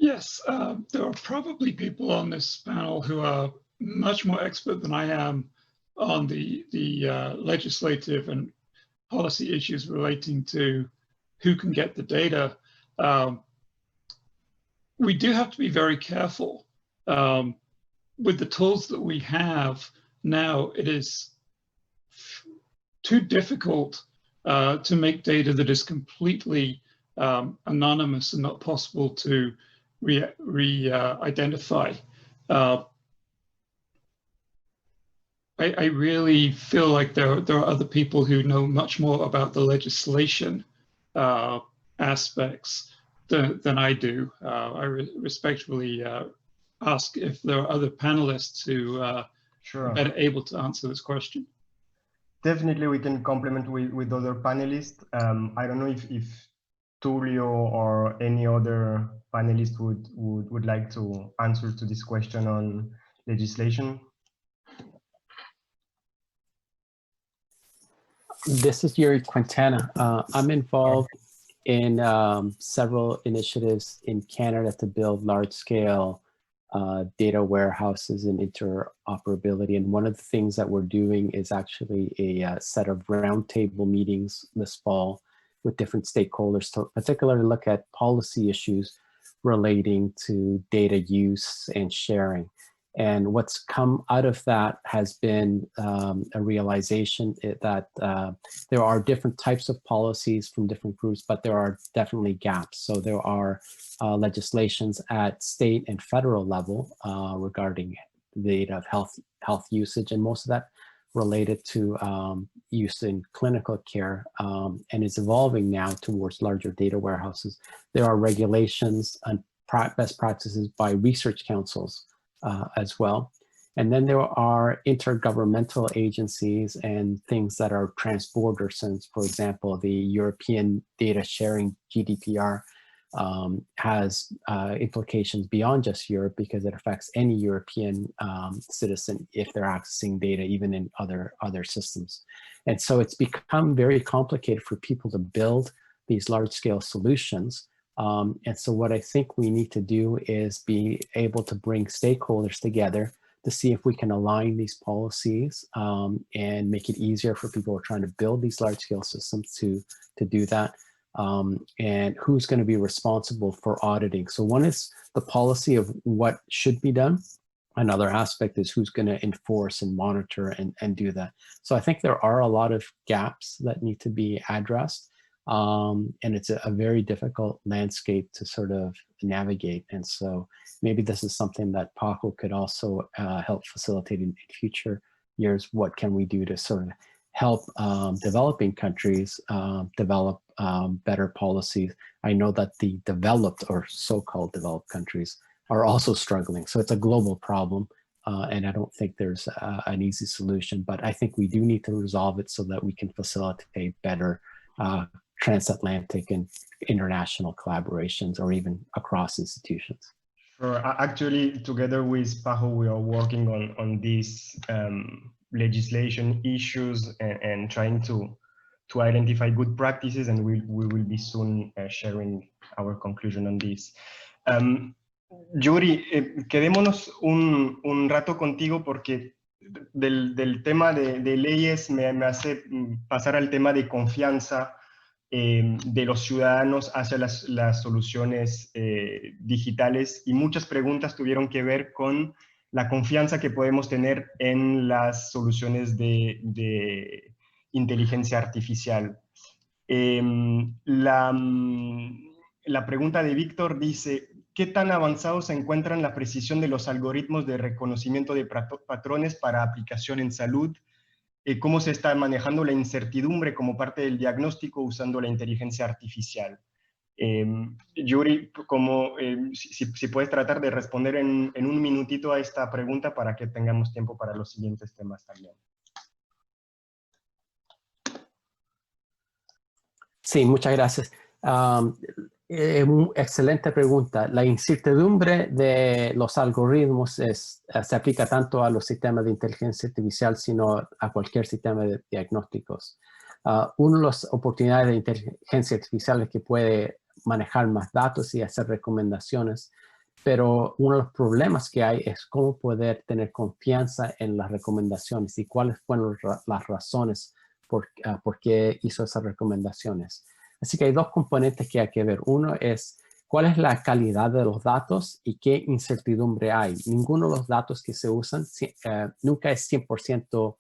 Yes, there are probably people on this panel who are much more expert than I am on the legislative and policy issues relating to who can get the data. We do have to be very careful. With the tools that we have now, it is too difficult to make data that is completely anonymous and not possible to identify. I really feel like there are other people who know much more about the legislation aspects than I do. I respectfully ask if there are other panelists who are better able to answer this question. Definitely, we can complement with other panelists. I don't know if Tulio or any other panelist would like to answer to this question on legislation. This is Yuri Quintana. I'm involved in several initiatives in Canada to build large-scale data warehouses and interoperability. And one of the things that we're doing is actually a set of roundtable meetings this fall with different stakeholders to particularly look at policy issues relating to data use and sharing. And what's come out of that has been a realization that there are different types of policies from different groups, but there are definitely gaps. So there are legislations at state and federal level regarding the data of health usage, and most of that related to use in clinical care, and is evolving now towards larger data warehouses. There are regulations and best practices by research councils as well. And then there are intergovernmental agencies and things that are transborder, since, for example, the European data sharing GDPR has implications beyond just Europe, because it affects any European citizen if they're accessing data even in other systems. And so it's become very complicated for people to build these large-scale solutions. And so what I think we need to do is be able to bring stakeholders together to see if we can align these policies and make it easier for people who are trying to build these large-scale systems to do that. And who's going to be responsible for auditing. So one is the policy of what should be done. Another aspect is who's going to enforce and monitor and do that. So I think there are a lot of gaps that need to be addressed. And it's a very difficult landscape to sort of navigate. And so maybe this is something that PAHO could also help facilitate in future years. What can we do to sort of help developing countries develop better policies? I know that the developed or so-called developed countries are also struggling. So it's a global problem. And I don't think there's an easy solution, but I think we do need to resolve it so that we can facilitate better transatlantic and international collaborations, or even across institutions. Sure. Actually, together with PAHO, we are working on these legislation issues and trying to identify good practices, and we will be soon sharing our conclusion on this. Yuri, quedémonos un rato contigo, porque del tema de leyes me hace pasar al tema de confianza de los ciudadanos hacia las soluciones digitales, y muchas preguntas tuvieron que ver con la confianza que podemos tener en las soluciones de inteligencia artificial. La pregunta de Víctor dice: ¿qué tan avanzados se encuentran la precisión de los algoritmos de reconocimiento de patrones para aplicación en salud? ¿Cómo se está manejando la incertidumbre como parte del diagnóstico usando la inteligencia artificial? Yuri, si puedes tratar de responder en un minutito a esta pregunta para que tengamos tiempo para los siguientes temas también. Sí, muchas gracias. Excelente pregunta. La incertidumbre de los algoritmos se aplica tanto a los sistemas de inteligencia artificial, sino a cualquier sistema de diagnósticos. Una de las oportunidades de inteligencia artificial es que puede manejar más datos y hacer recomendaciones, pero uno de los problemas que hay es cómo poder tener confianza en las recomendaciones y cuáles fueron las razones por qué hizo esas recomendaciones. Así que hay dos componentes que hay que ver. Uno es cuál es la calidad de los datos y qué incertidumbre hay. Ninguno de los datos que se usan nunca es 100%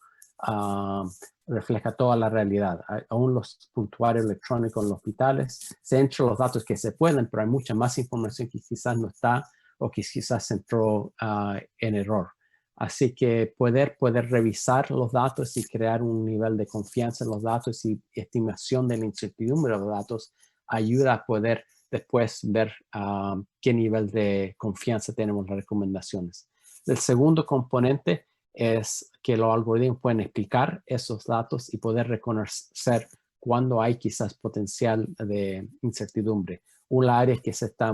refleja toda la realidad. Aún los puntuarios electrónicos en los hospitales se entran los datos que se pueden, pero hay mucha más información que quizás no está o que quizás entró en error. Así que poder revisar los datos y crear un nivel de confianza en los datos y estimación de la incertidumbre de los datos ayuda a poder después ver qué nivel de confianza tenemos en las recomendaciones. El segundo componente es que los algoritmos pueden explicar esos datos y poder reconocer cuando hay quizás potencial de incertidumbre. Una área que se está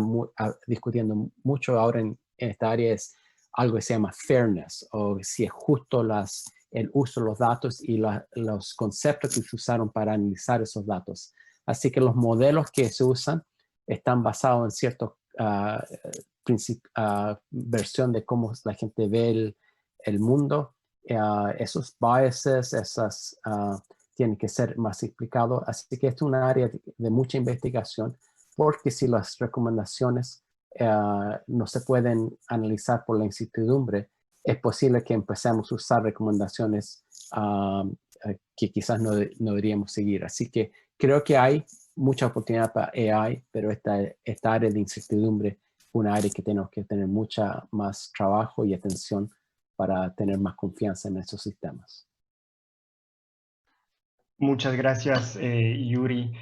discutiendo mucho ahora en esta área es algo que se llama fairness, o si es justo el uso de los datos y los conceptos que se usaron para analizar esos datos. Así que los modelos que se usan están basados en cierta versión de cómo la gente ve el mundo. Esos biases, tienen que ser más explicados. Así que esto es una área de mucha investigación, porque si las recomendaciones no se pueden analizar por la incertidumbre, es posible que empecemos a usar recomendaciones que quizás no deberíamos seguir. Así que creo que hay mucha oportunidad para AI, pero esta área de incertidumbre es una área que tenemos que tener mucha más trabajo y atención para tener más confianza en esos sistemas. Muchas gracias, Yuri.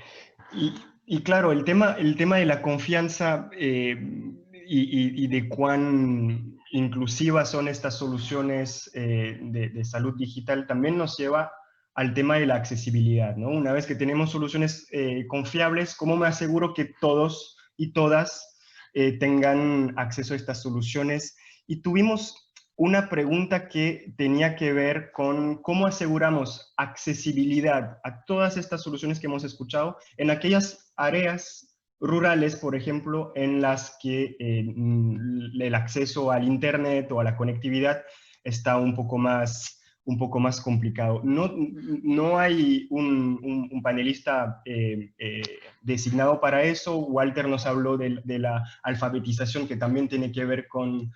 Y claro, el tema de la confianza y de cuán inclusivas son estas soluciones de salud digital también nos lleva al tema de la accesibilidad, ¿no? Una vez que tenemos soluciones confiables, ¿cómo me aseguro que todos y todas tengan acceso a estas soluciones? Y tuvimos una pregunta que tenía que ver con cómo aseguramos accesibilidad a todas estas soluciones que hemos escuchado en aquellas áreas rurales, por ejemplo, en las que el acceso al Internet o a la conectividad está un poco más complicado. No hay un panelista designado para eso. Walter nos habló de la alfabetización, que también tiene que ver con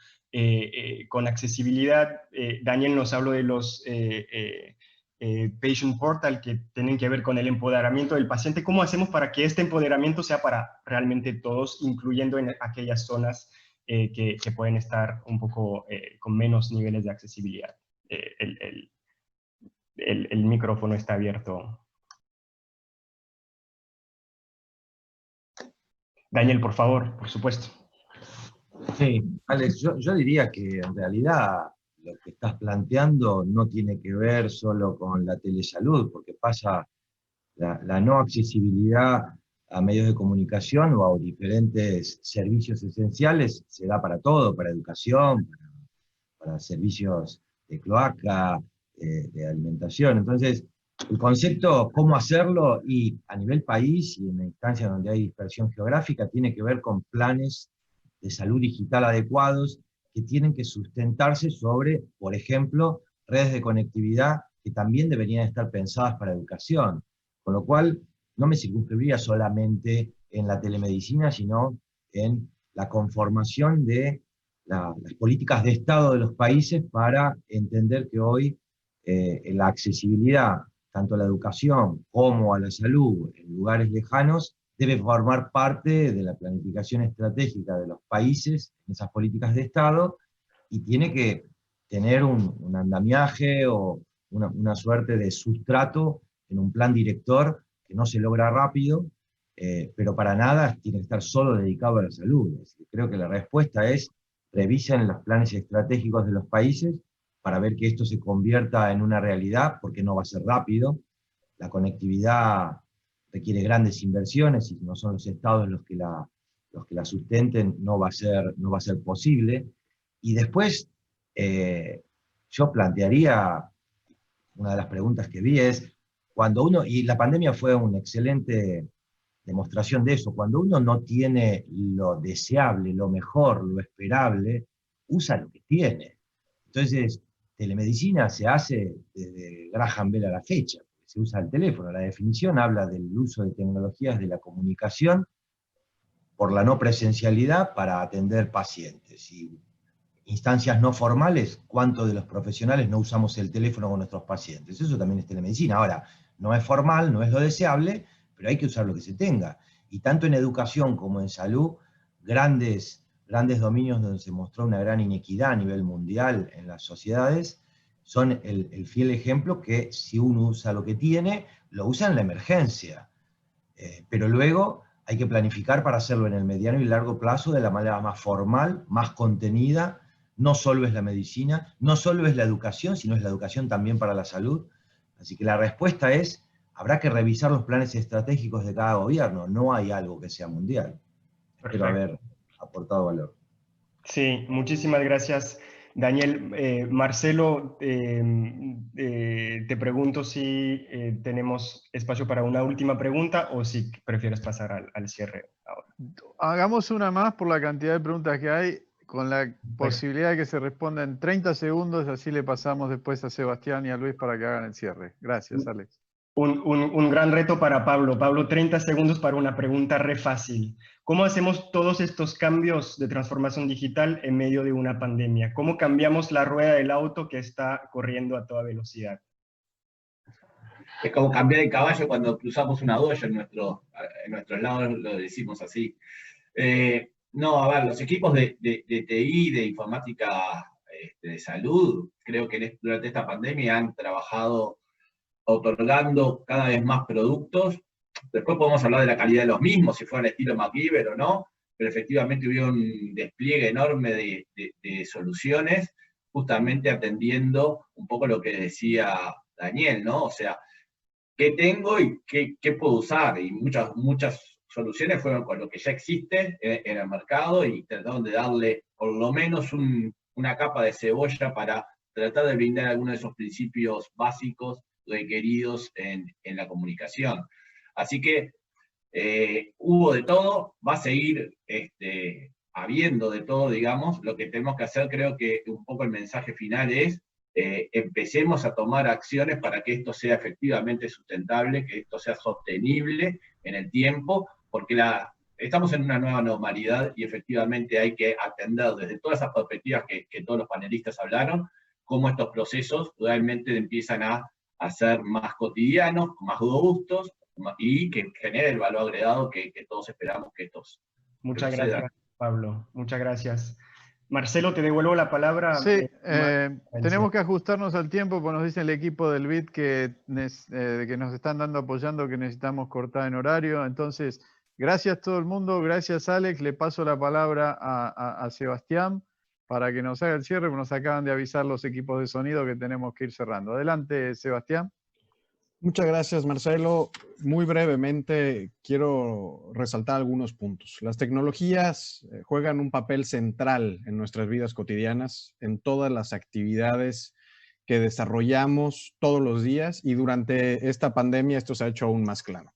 accesibilidad. Daniel nos habló de los Patient Portal, que tienen que ver con el empoderamiento del paciente. ¿Cómo hacemos para que este empoderamiento sea para realmente todos, incluyendo en aquellas zonas que pueden estar un poco con menos niveles de accesibilidad? El micrófono está abierto. Daniel, por favor, por supuesto. Sí, Alex, yo diría que en realidad lo que estás planteando no tiene que ver solo con la telesalud, porque pasa la no accesibilidad a medios de comunicación o a diferentes servicios esenciales, se da para todo, para educación, para servicios de cloaca, de alimentación. Entonces, el concepto, cómo hacerlo, y a nivel país y en instancias donde hay dispersión geográfica, tiene que ver con planes de salud digital adecuados que tienen que sustentarse sobre, por ejemplo, redes de conectividad que también deberían estar pensadas para educación. Con lo cual, no me circunscribiría solamente en la telemedicina, sino en la conformación de las políticas de Estado de los países para entender que hoy la accesibilidad, tanto a la educación como a la salud en lugares lejanos, debe formar parte de la planificación estratégica de los países en esas políticas de Estado, y tiene que tener un andamiaje o una suerte de sustrato en un plan director que no se logra rápido, pero para nada tiene que estar solo dedicado a la salud. Así que creo que la respuesta es: revisen los planes estratégicos de los países para ver que esto se convierta en una realidad, porque no va a ser rápido. La conectividad requiere grandes inversiones, y si no son los estados los que la sustenten, no va a ser posible. Y después, yo plantearía, una de las preguntas que vi es, cuando uno, y la pandemia fue una excelente demostración de eso, cuando uno no tiene lo deseable, lo mejor, lo esperable, usa lo que tiene. Entonces, telemedicina se hace desde Graham Bell a la fecha, se usa el teléfono. La definición habla del uso de tecnologías de la comunicación por la no presencialidad para atender pacientes. Y instancias no formales, ¿cuántos de los profesionales no usamos el teléfono con nuestros pacientes? Eso también es telemedicina. Ahora, no es formal, no es lo deseable, pero hay que usar lo que se tenga. Y tanto en educación como en salud, grandes dominios donde se mostró una gran inequidad a nivel mundial en las sociedades, son el fiel ejemplo que si uno usa lo que tiene, lo usa en la emergencia. Pero luego hay que planificar para hacerlo en el mediano y largo plazo de la manera más formal, más contenida. No solo es la medicina, no solo es la educación, sino es la educación también para la salud. Así que la respuesta es: habrá que revisar los planes estratégicos de cada gobierno. No hay algo que sea mundial. Espero haber aportado valor. Sí, muchísimas gracias, Daniel. Marcelo, te pregunto si tenemos espacio para una última pregunta o si prefieres pasar al cierre ahora. Hagamos una más por la cantidad de preguntas que hay, con la posibilidad de que se responda en 30 segundos, así le pasamos después a Sebastián y a Luis para que hagan el cierre. Gracias, Alex. Un gran reto para Pablo. Pablo, 30 segundos para una pregunta re fácil. ¿Cómo hacemos todos estos cambios de transformación digital en medio de una pandemia? ¿Cómo cambiamos la rueda del auto que está corriendo a toda velocidad? Es como cambiar de caballo cuando cruzamos una doya en nuestros lados, lo decimos así. No, a ver, los equipos de TI, de informática de salud, creo que durante esta pandemia han trabajado otorgando cada vez más productos. Después podemos hablar de la calidad de los mismos, si fueran estilo MacGyver o no, pero efectivamente hubo un despliegue enorme de soluciones, justamente atendiendo un poco lo que decía Daniel, ¿no? O sea, ¿qué tengo y qué puedo usar? Y muchas soluciones fueron con lo que ya existe en el mercado y trataron de darle por lo menos una capa de cebolla para tratar de brindar algunos de esos principios básicos requeridos en la comunicación. Así que hubo de todo, va a seguir habiendo de todo, digamos. Lo que tenemos que hacer, creo que un poco el mensaje final es empecemos a tomar acciones para que esto sea efectivamente sustentable, que esto sea sostenible en el tiempo, porque estamos en una nueva normalidad y efectivamente hay que atender desde todas esas perspectivas que todos los panelistas hablaron, cómo estos procesos realmente empiezan a ser más cotidianos, más robustos, y que genere el valor agregado que todos esperamos que estos Muchas gracias, Pablo. Muchas gracias. Marcelo, te devuelvo la palabra. Sí, tenemos que ajustarnos al tiempo, porque nos dice el equipo del BID que nos están apoyando, que necesitamos cortar en horario. Entonces, gracias a todo el mundo, gracias Alex. Le paso la palabra a Sebastián para que nos haga el cierre, porque nos acaban de avisar los equipos de sonido que tenemos que ir cerrando. Adelante, Sebastián. Muchas gracias, Marcelo. Muy brevemente, quiero resaltar algunos puntos. Las tecnologías juegan un papel central en nuestras vidas cotidianas, en todas las actividades que desarrollamos todos los días, y durante esta pandemia esto se ha hecho aún más claro.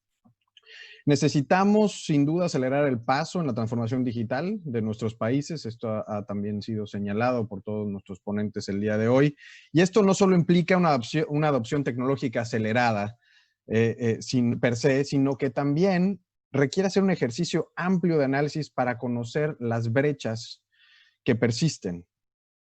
Necesitamos, sin duda, acelerar el paso en la transformación digital de nuestros países. Esto ha también sido señalado por todos nuestros ponentes el día de hoy. Y esto no solo implica una adopción tecnológica acelerada per se, sino que también requiere hacer un ejercicio amplio de análisis para conocer las brechas que persisten.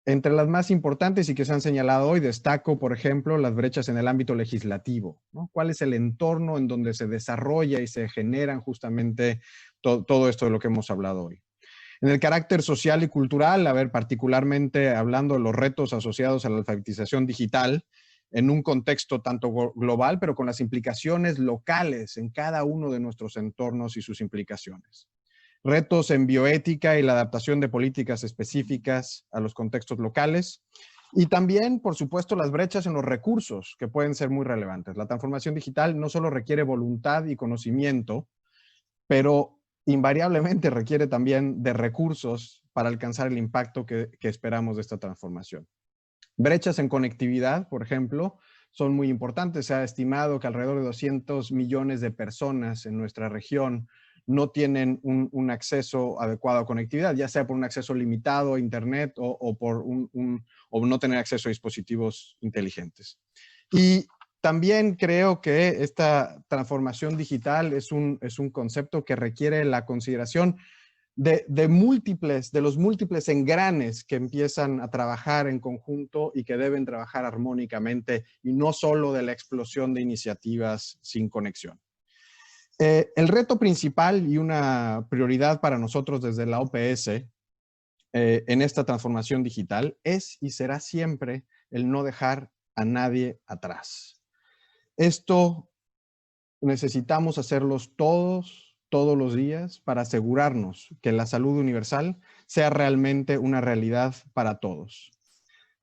Entre las más importantes y que se han señalado hoy, destaco, por ejemplo, las brechas en el ámbito legislativo, ¿no? ¿Cuál es el entorno en donde se desarrolla y se generan justamente todo esto de lo que hemos hablado hoy? En el carácter social y cultural, particularmente hablando de los retos asociados a la alfabetización digital, en un contexto tanto global, pero con las implicaciones locales en cada uno de nuestros entornos y sus implicaciones. Retos en bioética y la adaptación de políticas específicas a los contextos locales. Y también, por supuesto, las brechas en los recursos, que pueden ser muy relevantes. La transformación digital no solo requiere voluntad y conocimiento, pero invariablemente requiere también de recursos para alcanzar el impacto que esperamos de esta transformación. Brechas en conectividad, por ejemplo, son muy importantes. Se ha estimado que alrededor de 200 millones de personas en nuestra región no tienen un acceso adecuado a conectividad, ya sea por un acceso limitado a Internet o por no tener acceso a dispositivos inteligentes. Y también creo que esta transformación digital es un concepto que requiere la consideración de los múltiples engranes que empiezan a trabajar en conjunto y que deben trabajar armónicamente, y no solo de la explosión de iniciativas sin conexión. El reto principal y una prioridad para nosotros desde la OPS en esta transformación digital es y será siempre el no dejar a nadie atrás. Esto necesitamos hacerlos todos los días para asegurarnos que la salud universal sea realmente una realidad para todos.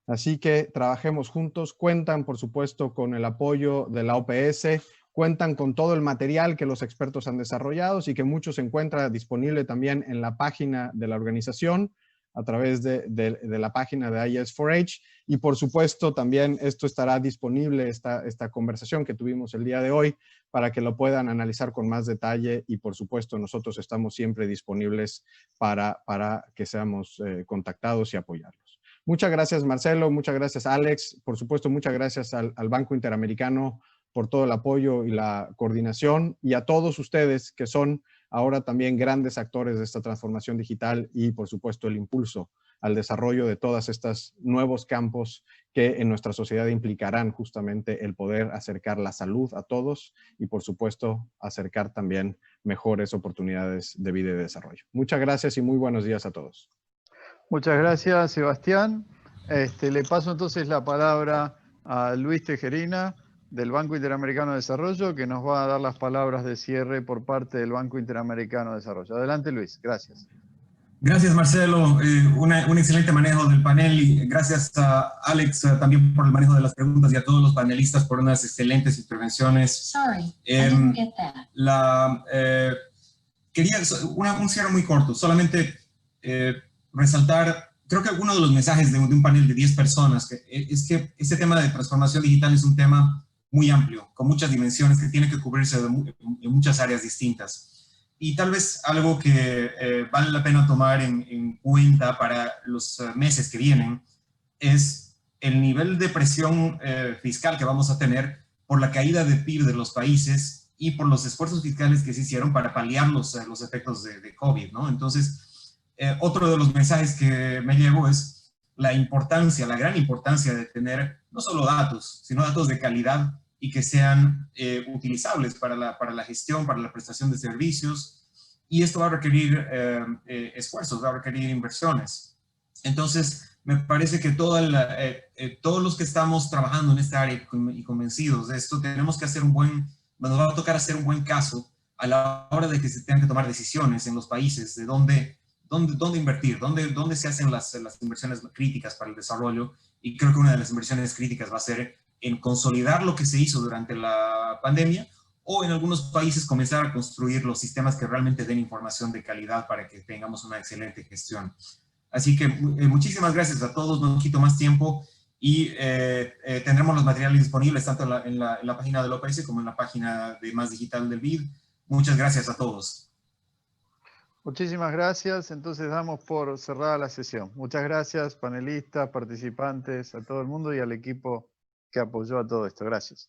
Así que trabajemos juntos. Cuentan, por supuesto, con el apoyo de la OPS, cuentan con todo el material que los expertos han desarrollado y que mucho se encuentra disponible también en la página de la organización, a través de la página de IS4H, y por supuesto también esto estará disponible, esta conversación que tuvimos el día de hoy, para que lo puedan analizar con más detalle, y por supuesto nosotros estamos siempre disponibles para que seamos contactados y apoyarlos. Muchas gracias, Marcelo, muchas gracias, Alex, por supuesto muchas gracias al Banco Interamericano por todo el apoyo y la coordinación, y a todos ustedes que son ahora también grandes actores de esta transformación digital, y por supuesto el impulso al desarrollo de todos estos nuevos campos que en nuestra sociedad implicarán justamente el poder acercar la salud a todos y por supuesto acercar también mejores oportunidades de vida y de desarrollo. Muchas gracias y muy buenos días a todos. Muchas gracias, Sebastián. Le paso entonces la palabra a Luis Tejerina del Banco Interamericano de Desarrollo, que nos va a dar las palabras de cierre por parte del Banco Interamericano de Desarrollo. Adelante, Luis. Gracias. Gracias, Marcelo. Un excelente manejo del panel y gracias a Alex también por el manejo de las preguntas y a todos los panelistas por unas excelentes intervenciones. Quería un cierre muy corto, solamente resaltar, creo que uno de los mensajes de un panel de 10 personas es que este tema de transformación digital es un tema muy amplio, con muchas dimensiones que tiene que cubrirse en muchas áreas distintas. Y tal vez algo que vale la pena tomar en cuenta para los meses que vienen es el nivel de presión fiscal que vamos a tener por la caída de PIB de los países y por los esfuerzos fiscales que se hicieron para paliar los efectos de COVID, ¿no? Entonces, otro de los mensajes que me llevo es la importancia, la gran importancia de tener no solo datos, sino datos de calidad y que sean utilizables para la gestión, para la prestación de servicios. Y esto va a requerir esfuerzos, va a requerir inversiones. Entonces, me parece que todos los que estamos trabajando en esta área y convencidos de esto, tenemos que hacer nos va a tocar hacer un buen caso a la hora de que se tengan que tomar decisiones en los países de dónde invertir, dónde se hacen las inversiones críticas para el desarrollo. Y creo que una de las inversiones críticas va a ser en consolidar lo que se hizo durante la pandemia o en algunos países comenzar a construir los sistemas que realmente den información de calidad para que tengamos una excelente gestión. Así que muchísimas gracias a todos, no quito más tiempo y tendremos los materiales disponibles tanto en la página del OPS como en la página de Más Digital del BID. Muchas gracias a todos. Muchísimas gracias. Entonces damos por cerrada la sesión. Muchas gracias, panelistas, participantes, a todo el mundo y al equipo que apoyó a todo esto. Gracias.